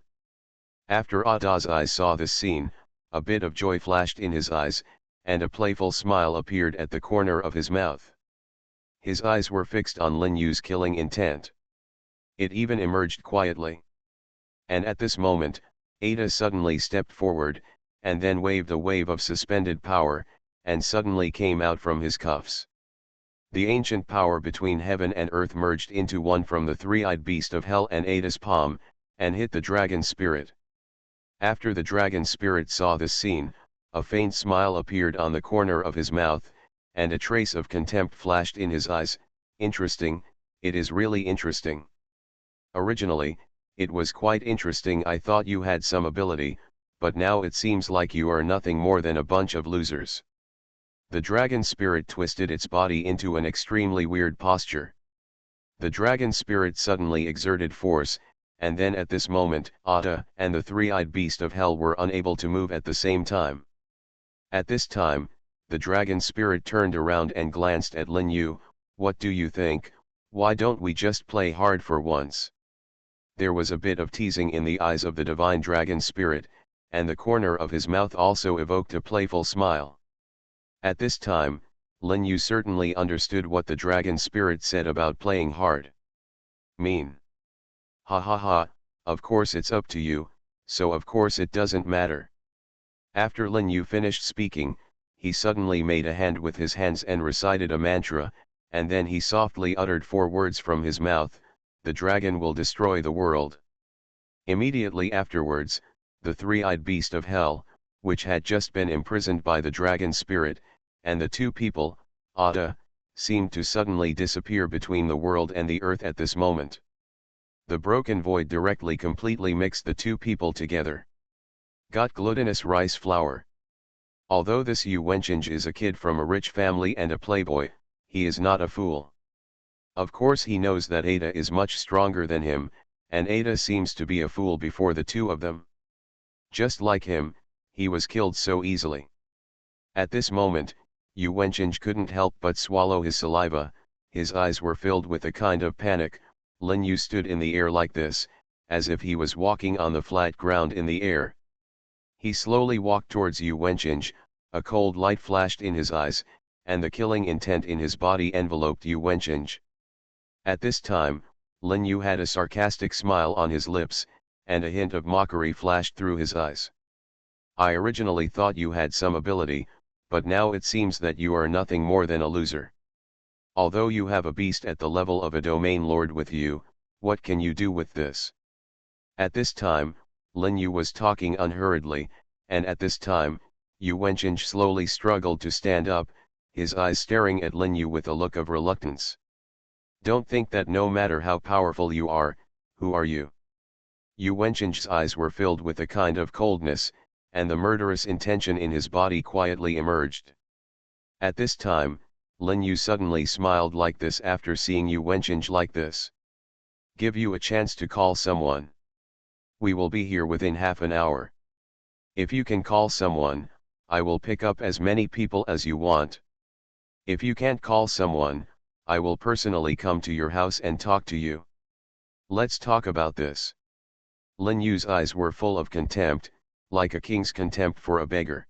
After Ada's eyes saw this scene, a bit of joy flashed in his eyes, and a playful smile appeared at the corner of his mouth. His eyes were fixed on Lin Yu's killing intent. It even emerged quietly. And at this moment, Ada suddenly stepped forward, and then waved a wave of suspended power, and suddenly came out from his cuffs. The ancient power between heaven and earth merged into one from the three-eyed beast of hell and Ada's palm, and hit the dragon spirit. After the dragon spirit saw this scene, a faint smile appeared on the corner of his mouth, and a trace of contempt flashed in his eyes. Interesting, it is really interesting. Originally, it was quite interesting. I thought you had some ability, but now it seems like you are nothing more than a bunch of losers. The dragon spirit twisted its body into an extremely weird posture. The dragon spirit suddenly exerted force, and then at this moment, Ada and the three-eyed beast of hell were unable to move at the same time. At this time, the dragon spirit turned around and glanced at Lin Yu. What do you think? Why don't we just play hard for once? There was a bit of teasing in the eyes of the divine dragon spirit, and the corner of his mouth also evoked a playful smile. At this time, Lin Yu certainly understood what the dragon spirit said about playing hard. Mean. Ha ha ha, of course it's up to you, so of course it doesn't matter. After Lin Yu finished speaking, he suddenly made a hand with his hands and recited a mantra, and then he softly uttered 4 words from his mouth: the dragon will destroy the world. Immediately afterwards, the three-eyed beast of hell, which had just been imprisoned by the dragon spirit, and the two people, Ada, seemed to suddenly disappear between the world and the earth at this moment. The broken void directly completely mixed the two people together. Got glutinous rice flour. Although this Yu Wenqing is a kid from a rich family and a playboy, he is not a fool. Of course he knows that Ada is much stronger than him, and Ada seems to be a fool before the two of them. Just like him, he was killed so easily. At this moment, Yu Wenqing couldn't help but swallow his saliva. His eyes were filled with a kind of panic. Lin Yu stood in the air like this, as if he was walking on the flat ground in the air. He slowly walked towards Yu Wenqing, a cold light flashed in his eyes, and the killing intent in his body enveloped Yu Wenqing. At this time, Lin Yu had a sarcastic smile on his lips, and a hint of mockery flashed through his eyes. I originally thought you had some ability, but now it seems that you are nothing more than a loser. Although you have a beast at the level of a domain lord with you, what can you do with this? At this time, Lin Yu was talking unhurriedly, and at this time, Yu Wenqing slowly struggled to stand up, his eyes staring at Lin Yu with a look of reluctance. Don't think that no matter how powerful you are, who are you? Yu Wenqing's eyes were filled with a kind of coldness, and the murderous intention in his body quietly emerged. At this time, Lin Yu suddenly smiled like this after seeing Yu Wenqing like this. Give you a chance to call someone. We will be here within half an hour. If you can call someone, I will pick up as many people as you want. If you can't call someone, I will personally come to your house and talk to you. Let's talk about this. Lin Yu's eyes were full of contempt, like a king's contempt for a beggar.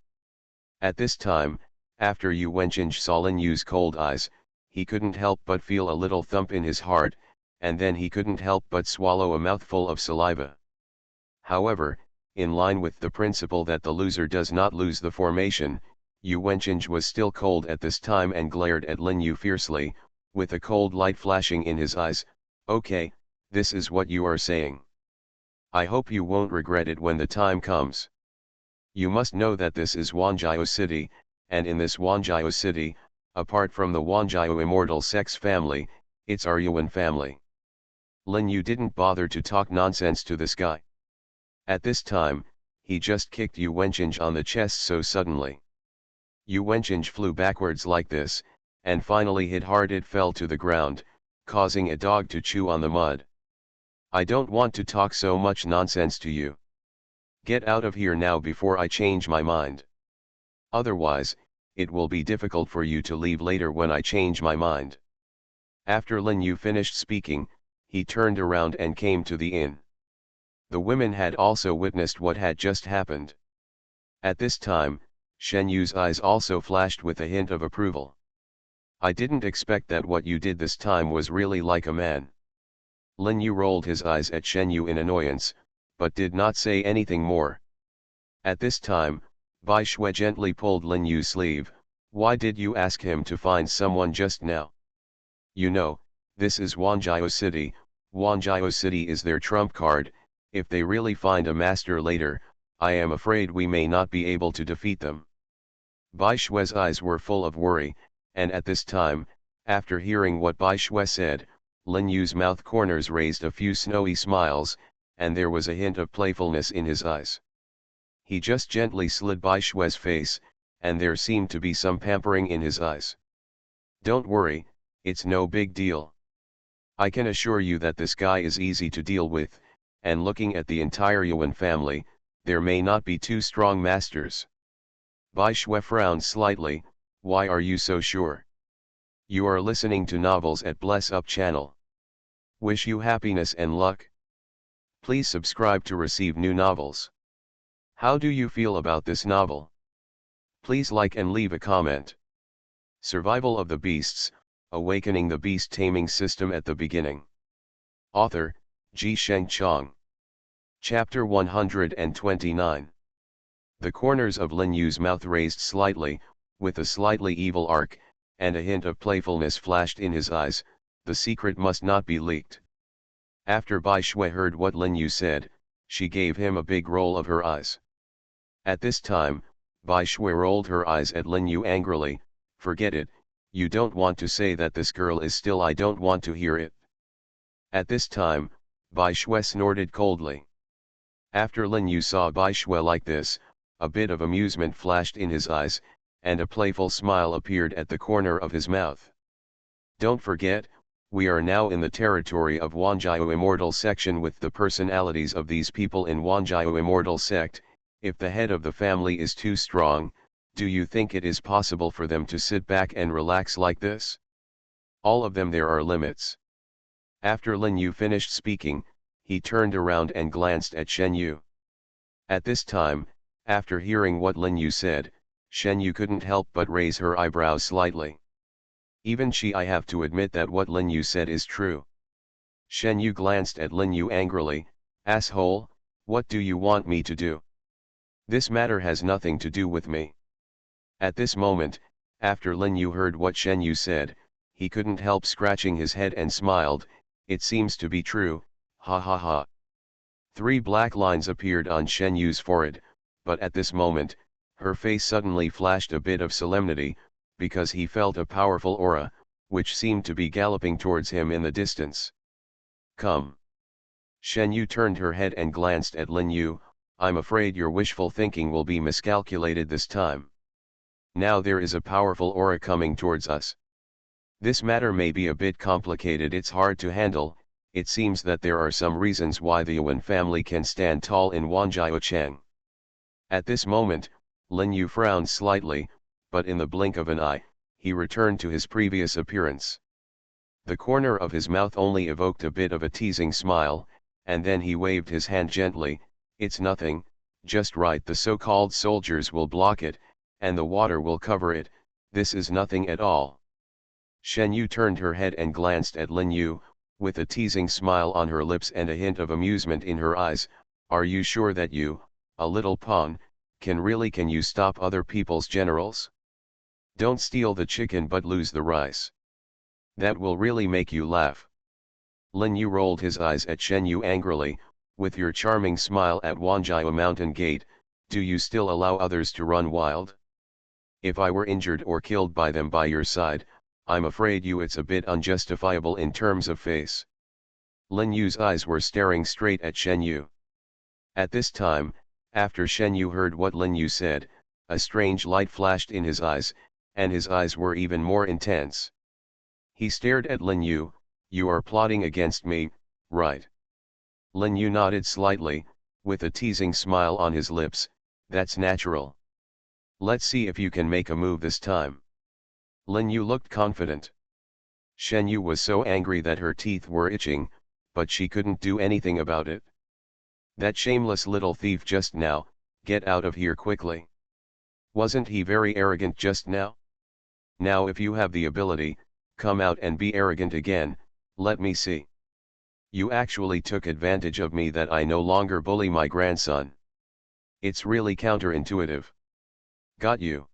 At this time, after Yu Wenqing saw Lin Yu's cold eyes, he couldn't help but feel a little thump in his heart, and then he couldn't help but swallow a mouthful of saliva. However, in line with the principle that the loser does not lose the formation, Yu Wenqing was still cold at this time and glared at Lin Yu fiercely, with a cold light flashing in his eyes. Okay, this is what you are saying. I hope you won't regret it when the time comes. You must know that this is Wanjiao City, and in this Wanjiao City, apart from the Wanjiao immortal sex family, it's our Yuan family. Lin Yu didn't bother to talk nonsense to this guy. At this time, he just kicked Yu Wenqing on the chest so suddenly. Yu Wenqing flew backwards like this, and finally hit hard. It fell to the ground, causing a dog to chew on the mud. I don't want to talk so much nonsense to you. Get out of here now before I change my mind. Otherwise, it will be difficult for you to leave later when I change my mind. After Lin Yu finished speaking, he turned around and came to the inn. The women had also witnessed what had just happened. At this time, Shen Yu's eyes also flashed with a hint of approval. I didn't expect that what you did this time was really like a man. Lin Yu rolled his eyes at Shen Yu in annoyance, but did not say anything more. At this time, Bai Shui gently pulled Lin Yu's sleeve. Why did you ask him to find someone just now? You know, this is Wanjiao City. Wanjiao City is their trump card. If they really find a master later, I am afraid we may not be able to defeat them. Bai Shue's eyes were full of worry, and at this time, after hearing what Bai Shue said, Lin Yu's mouth corners raised a few snowy smiles, and there was a hint of playfulness in his eyes. He just gently slid Bai Shue's face, and there seemed to be some pampering in his eyes. Don't worry, it's no big deal. I can assure you that this guy is easy to deal with, and looking at the entire Yuan family, there may not be two strong masters. Bai Shue frowned slightly. Why are you so sure? You are listening to novels at Bless Up channel. Wish you happiness and luck. Please subscribe to receive new novels. How do you feel about this novel? Please like and leave a comment. Survival of the Beasts, Awakening the Beast Taming System at the Beginning. Author, Ji Sheng Chong. Chapter 129. The corners of Lin Yu's mouth raised slightly, with a slightly evil arc, and a hint of playfulness flashed in his eyes. The secret must not be leaked. After Bai Shue heard what Lin Yu said, she gave him a big roll of her eyes. At this time, Bai Shue rolled her eyes at Lin Yu angrily. Forget it, you don't want to say that this girl is still. I don't want to hear it. At this time, Bai Shue snorted coldly. After Lin Yu saw Bai Shue like this, a bit of amusement flashed in his eyes, and a playful smile appeared at the corner of his mouth. Don't forget, we are now in the territory of Wanjiao Immortal section with the personalities of these people in Wanjiao Immortal sect. If the head of the family is too strong, do you think it is possible for them to sit back and relax like this? All of them, there are limits. After Lin Yu finished speaking, he turned around and glanced at Shen Yu. At this time, after hearing what Lin Yu said, Shen Yu couldn't help but raise her eyebrows slightly. Even she, I have to admit that what Lin Yu said is true. Shen Yu glanced at Lin Yu angrily. Asshole, what do you want me to do? This matter has nothing to do with me. At this moment, after Lin Yu heard what Shen Yu said, he couldn't help scratching his head and smiled. It seems to be true, ha ha ha. 3 black lines appeared on Shen Yu's forehead, but at this moment, her face suddenly flashed a bit of solemnity, because he felt a powerful aura, which seemed to be galloping towards him in the distance. Come. Shen Yu turned her head and glanced at Lin Yu. I'm afraid your wishful thinking will be miscalculated this time. Now there is a powerful aura coming towards us. This matter may be a bit complicated, it's hard to handle. It seems that there are some reasons why the Yuan family can stand tall in Wanjiao Cheng. At this moment, Lin Yu frowned slightly, but in the blink of an eye, he returned to his previous appearance. The corner of his mouth only evoked a bit of a teasing smile, and then he waved his hand gently. It's nothing, just right, the so-called soldiers will block it, and the water will cover it. This is nothing at all. Shen Yu turned her head and glanced at Lin Yu, with a teasing smile on her lips and a hint of amusement in her eyes. Are you sure that you, a little pawn, can you stop other people's generals? Don't steal the chicken but lose the rice. That will really make you laugh. Lin Yu rolled his eyes at Shen Yu angrily. With your charming smile at Wanjiao Mountain Gate, do you still allow others to run wild? If I were injured or killed by them by your side, I'm afraid it's a bit unjustifiable in terms of face. Lin Yu's eyes were staring straight at Shen Yu. At this time, after Shen Yu heard what Lin Yu said, a strange light flashed in his eyes, and his eyes were even more intense. He stared at Lin Yu. You are plotting against me, right? Lin Yu nodded slightly, with a teasing smile on his lips. That's natural. Let's see if you can make a move this time. Lin Yu looked confident. Shen Yu was so angry that her teeth were itching, but she couldn't do anything about it. That shameless little thief just now, get out of here quickly. Wasn't he very arrogant just now? Now if you have the ability, come out and be arrogant again, let me see. You actually took advantage of me that I no longer bully my grandson. It's really counterintuitive. Got you.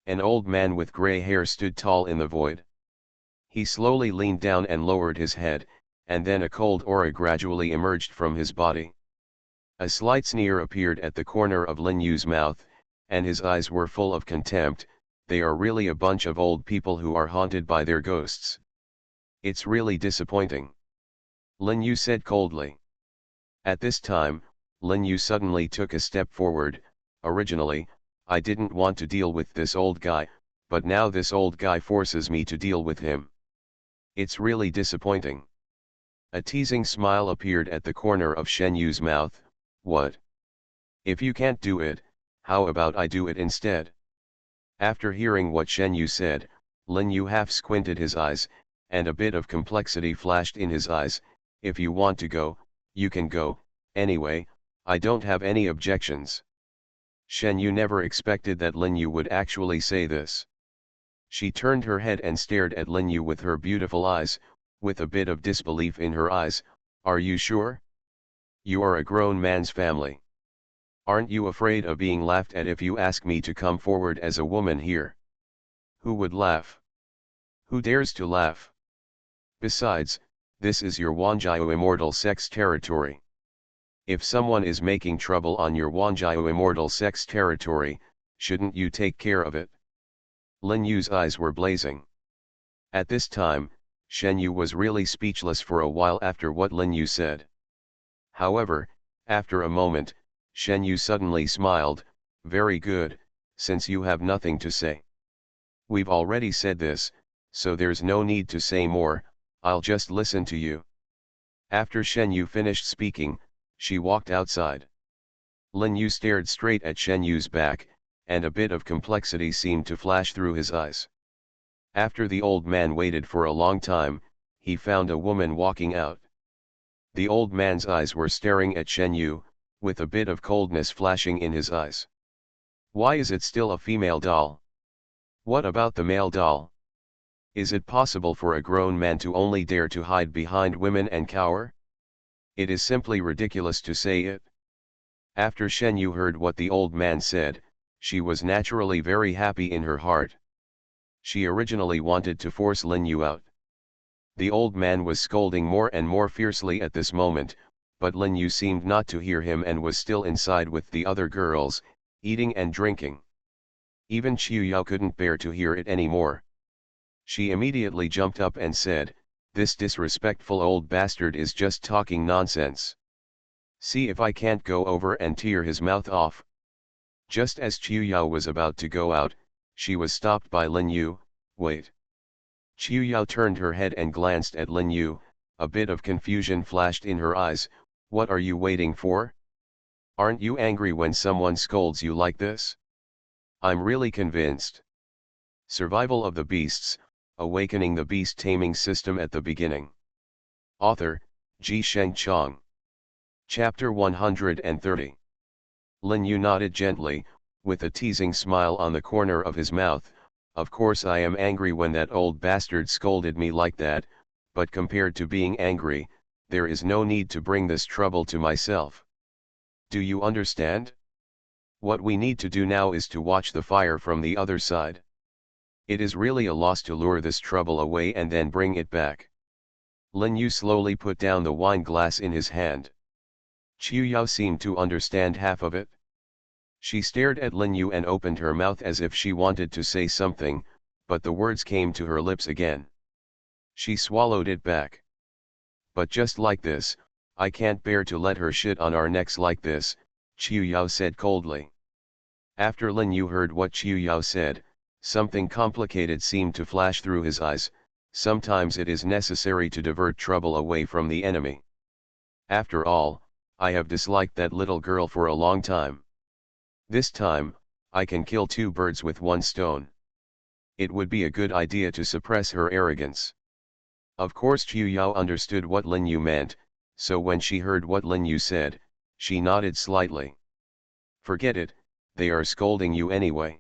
An old man with gray hair stood tall in the void. He slowly leaned down and lowered his head, and then a cold aura gradually emerged from his body. A slight sneer appeared at the corner of Lin Yu's mouth, and his eyes were full of contempt. They are really a bunch of old people who are haunted by their ghosts. It's really disappointing, Lin Yu said coldly. At this time, Lin Yu suddenly took a step forward. Originally, I didn't want to deal with this old guy, but now this old guy forces me to deal with him. It's really disappointing. A teasing smile appeared at the corner of Shen Yu's mouth. What? If you can't do it, how about I do it instead? After hearing what Shen Yu said, Lin Yu half squinted his eyes, and a bit of complexity flashed in his eyes. If you want to go, you can go, anyway, I don't have any objections. Shen Yu never expected that Lin Yu would actually say this. She turned her head and stared at Lin Yu with her beautiful eyes, with a bit of disbelief in her eyes. Are you sure? You are a grown man's family. Aren't you afraid of being laughed at if you ask me to come forward as a woman here? Who would laugh? Who dares to laugh? Besides, this is your Wanjiao immortal sex territory. If someone is making trouble on your Wanjiao immortal sex territory, shouldn't you take care of it? Lin Yu's eyes were blazing. At this time, Shen Yu was really speechless for a while after what Lin Yu said. However, after a moment, Shen Yu suddenly smiled. Very good, since you have nothing to say. We've already said this, so there's no need to say more. I'll just listen to you. After Shen Yu finished speaking, she walked outside. Lin Yu stared straight at Shen Yu's back, and a bit of complexity seemed to flash through his eyes. After the old man waited for a long time, he found a woman walking out. The old man's eyes were staring at Shen Yu, with a bit of coldness flashing in his eyes. Why is it still a female doll? What about the male doll? Is it possible for a grown man to only dare to hide behind women and cower? It is simply ridiculous to say it. After Shen Yu heard what the old man said, she was naturally very happy in her heart. She originally wanted to force Lin Yu out. The old man was scolding more and more fiercely at this moment, but Lin Yu seemed not to hear him and was still inside with the other girls, eating and drinking. Even Qiu Yao couldn't bear to hear it anymore. She immediately jumped up and said, "This disrespectful old bastard is just talking nonsense. See if I can't go over and tear his mouth off." Just as Qiu Yao was about to go out, she was stopped by Lin Yu. Wait. Qiu Yao turned her head and glanced at Lin Yu. A bit of confusion flashed in her eyes. What are you waiting for? Aren't you angry when someone scolds you like this? I'm really convinced. Survival of the Beasts, Awakening the Beast Taming System at the Beginning. Author, Ji Sheng Chong. Chapter 130. Lin Yu nodded gently, with a teasing smile on the corner of his mouth. Of course I am angry when that old bastard scolded me like that, but compared to being angry, there is no need to bring this trouble to myself. Do you understand? What we need to do now is to watch the fire from the other side. It is really a loss to lure this trouble away and then bring it back. Lin Yu slowly put down the wine glass in his hand. Qiu Yao seemed to understand half of it. She stared at Lin Yu and opened her mouth as if she wanted to say something, but the words came to her lips again. She swallowed it back. But just like this, I can't bear to let her shit on our necks like this, Qiu Yao said coldly. After Lin Yu heard what Qiu Yao said, something complicated seemed to flash through his eyes. Sometimes it is necessary to divert trouble away from the enemy. After all, I have disliked that little girl for a long time. This time, I can kill two birds with one stone. It would be a good idea to suppress her arrogance. Of course Qiu Yao understood what Lin Yu meant, so when she heard what Lin Yu said, she nodded slightly. Forget it, they are scolding you anyway.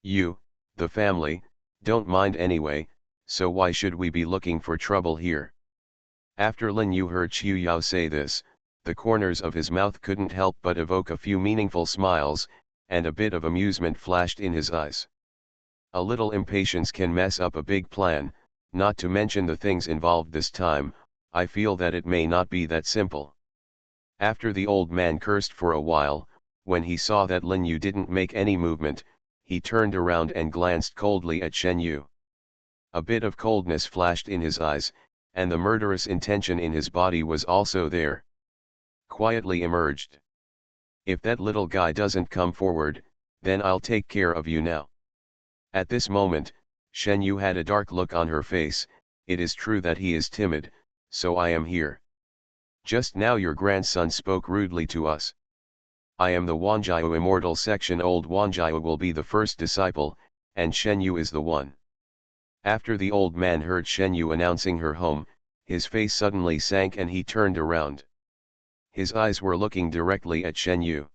You, the family, don't mind anyway, so why should we be looking for trouble here? After Lin Yu heard Qiu Yao say this, the corners of his mouth couldn't help but evoke a few meaningful smiles, and a bit of amusement flashed in his eyes. A little impatience can mess up a big plan, not to mention the things involved this time, I feel that it may not be that simple. After the old man cursed for a while, when he saw that Lin Yu didn't make any movement, he turned around and glanced coldly at Shen Yu. A bit of coldness flashed in his eyes, and the murderous intention in his body was also there. Quietly emerged. If that little guy doesn't come forward, then I'll take care of you now. At this moment, Shen Yu had a dark look on her face. It is true that he is timid, so I am here. Just now your grandson spoke rudely to us. I am the Wanjiao immortal section. Old Wanjiao will be the first disciple, and Shen Yu is the one. After the old man heard Shen Yu announcing her home, his face suddenly sank and he turned around. His eyes were looking directly at Shen Yu.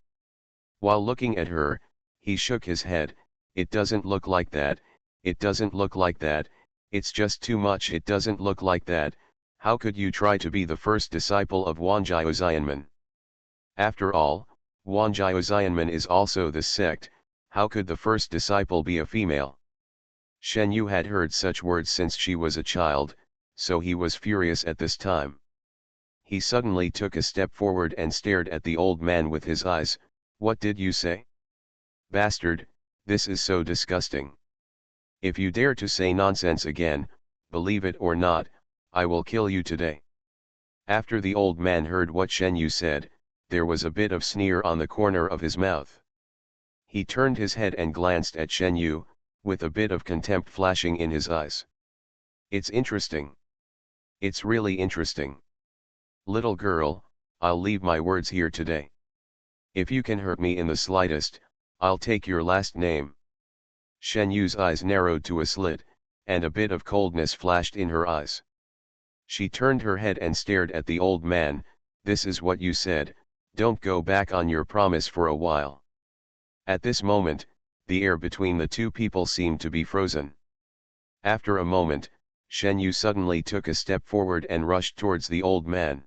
While looking at her, he shook his head. It doesn't look like that, it doesn't look like that, it's just too much. It doesn't look like that. How could you try to be the first disciple of Wanjiao Xianmen? After all, Wanjiao Xianmen is also this sect. How could the first disciple be a female? Shen Yu had heard such words since she was a child, so he was furious at this time. He suddenly took a step forward and stared at the old man with his eyes. What did you say? Bastard, this is so disgusting. If you dare to say nonsense again, believe it or not, I will kill you today. After the old man heard what Shen Yu said, there was a bit of sneer on the corner of his mouth. He turned his head and glanced at Shen Yu, with a bit of contempt flashing in his eyes. It's interesting. It's really interesting. Little girl, I'll leave my words here today. If you can hurt me in the slightest, I'll take your last name. Shen Yu's eyes narrowed to a slit, and a bit of coldness flashed in her eyes. She turned her head and stared at the old man. This is what you said, don't go back on your promise for a while. At this moment, the air between the two people seemed to be frozen. After a moment, Shen Yu suddenly took a step forward and rushed towards the old man.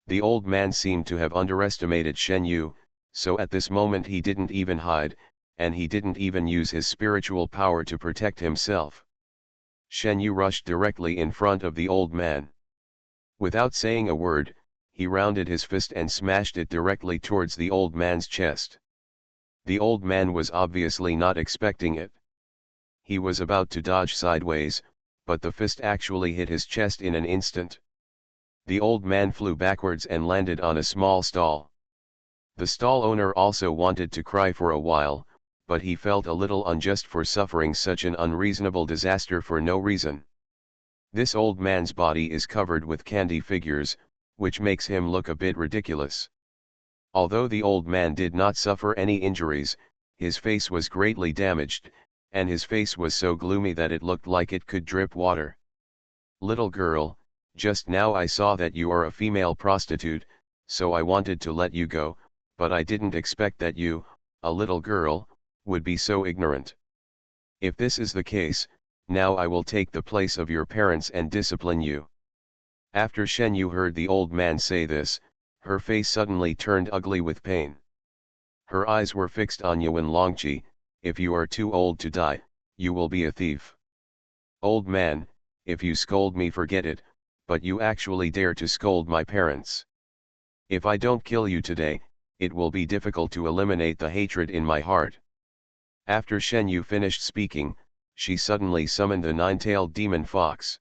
The old man seemed to have underestimated Shen Yu, so at this moment he didn't even hide, and he didn't even use his spiritual power to protect himself. Shen Yu rushed directly in front of the old man. Without saying a word, he rounded his fist and smashed it directly towards the old man's chest. The old man was obviously not expecting it. He was about to dodge sideways, but the fist actually hit his chest in an instant. The old man flew backwards and landed on a small stall. The stall owner also wanted to cry for a while, but he felt a little unjust for suffering such an unreasonable disaster for no reason. This old man's body is covered with candy figures, which makes him look a bit ridiculous. Although the old man did not suffer any injuries, his face was greatly damaged, and his face was so gloomy that it looked like it could drip water. Little girl, just now I saw that you are a female prostitute, so I wanted to let you go, but I didn't expect that you, a little girl, would be so ignorant. If this is the case, now I will take the place of your parents and discipline you. After Shen Yu heard the old man say this, her face suddenly turned ugly with pain. Her eyes were fixed on Yuan Longqi. If you are too old to die, you will be a thief. Old man, if you scold me forget it, but you actually dare to scold my parents. If I don't kill you today, it will be difficult to eliminate the hatred in my heart. After Shen Yu finished speaking, she suddenly summoned a nine-tailed demon fox.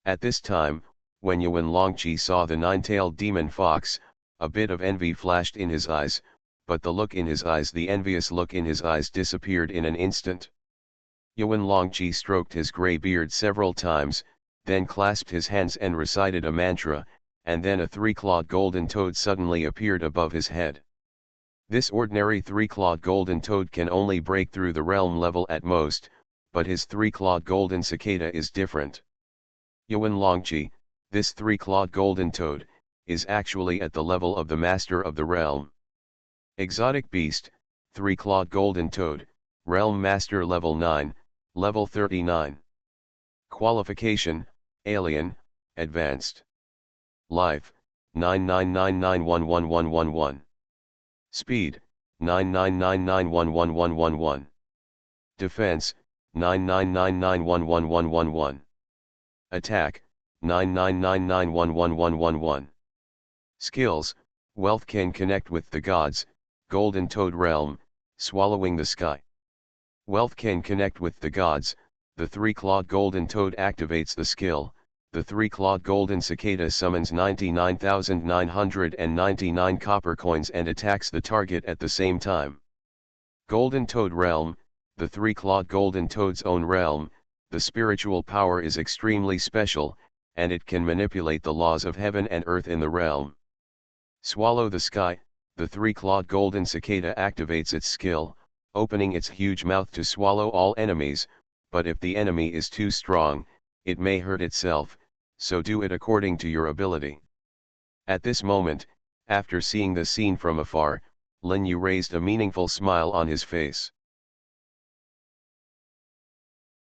At this time, when Yuan Longqi saw the nine-tailed demon fox, a bit of envy flashed in his eyes, but the look in his eyes, the envious look in his eyes disappeared in an instant. Yuan Longqi stroked his grey beard several times, then clasped his hands and recited a mantra, and then a three-clawed golden toad suddenly appeared above his head. This ordinary three-clawed golden toad can only break through the realm level at most, but his three-clawed golden cicada is different. Yuan Longqi, this three-clawed golden toad, is actually at the level of the master of the realm. Exotic beast, three-clawed golden toad, realm master level 9, level 39. Qualification, alien, advanced. Life, 999911111. Speed, 999911111. Defense, 999911111. Attack, 9999111111. Skills, Wealth can connect with the gods, Golden Toad Realm, swallowing the sky. Wealth can connect with the gods, the three-clawed golden toad activates the skill, the three-clawed golden cicada summons 99,999 copper coins and attacks the target at the same time. Golden Toad Realm, the three-clawed golden toad's own realm, the spiritual power is extremely special, and it can manipulate the laws of heaven and earth in the realm. Swallow the sky, the three-clawed golden cicada activates its skill, opening its huge mouth to swallow all enemies, but if the enemy is too strong, it may hurt itself, so do it according to your ability. At this moment, after seeing the scene from afar, Lin Yu raised a meaningful smile on his face.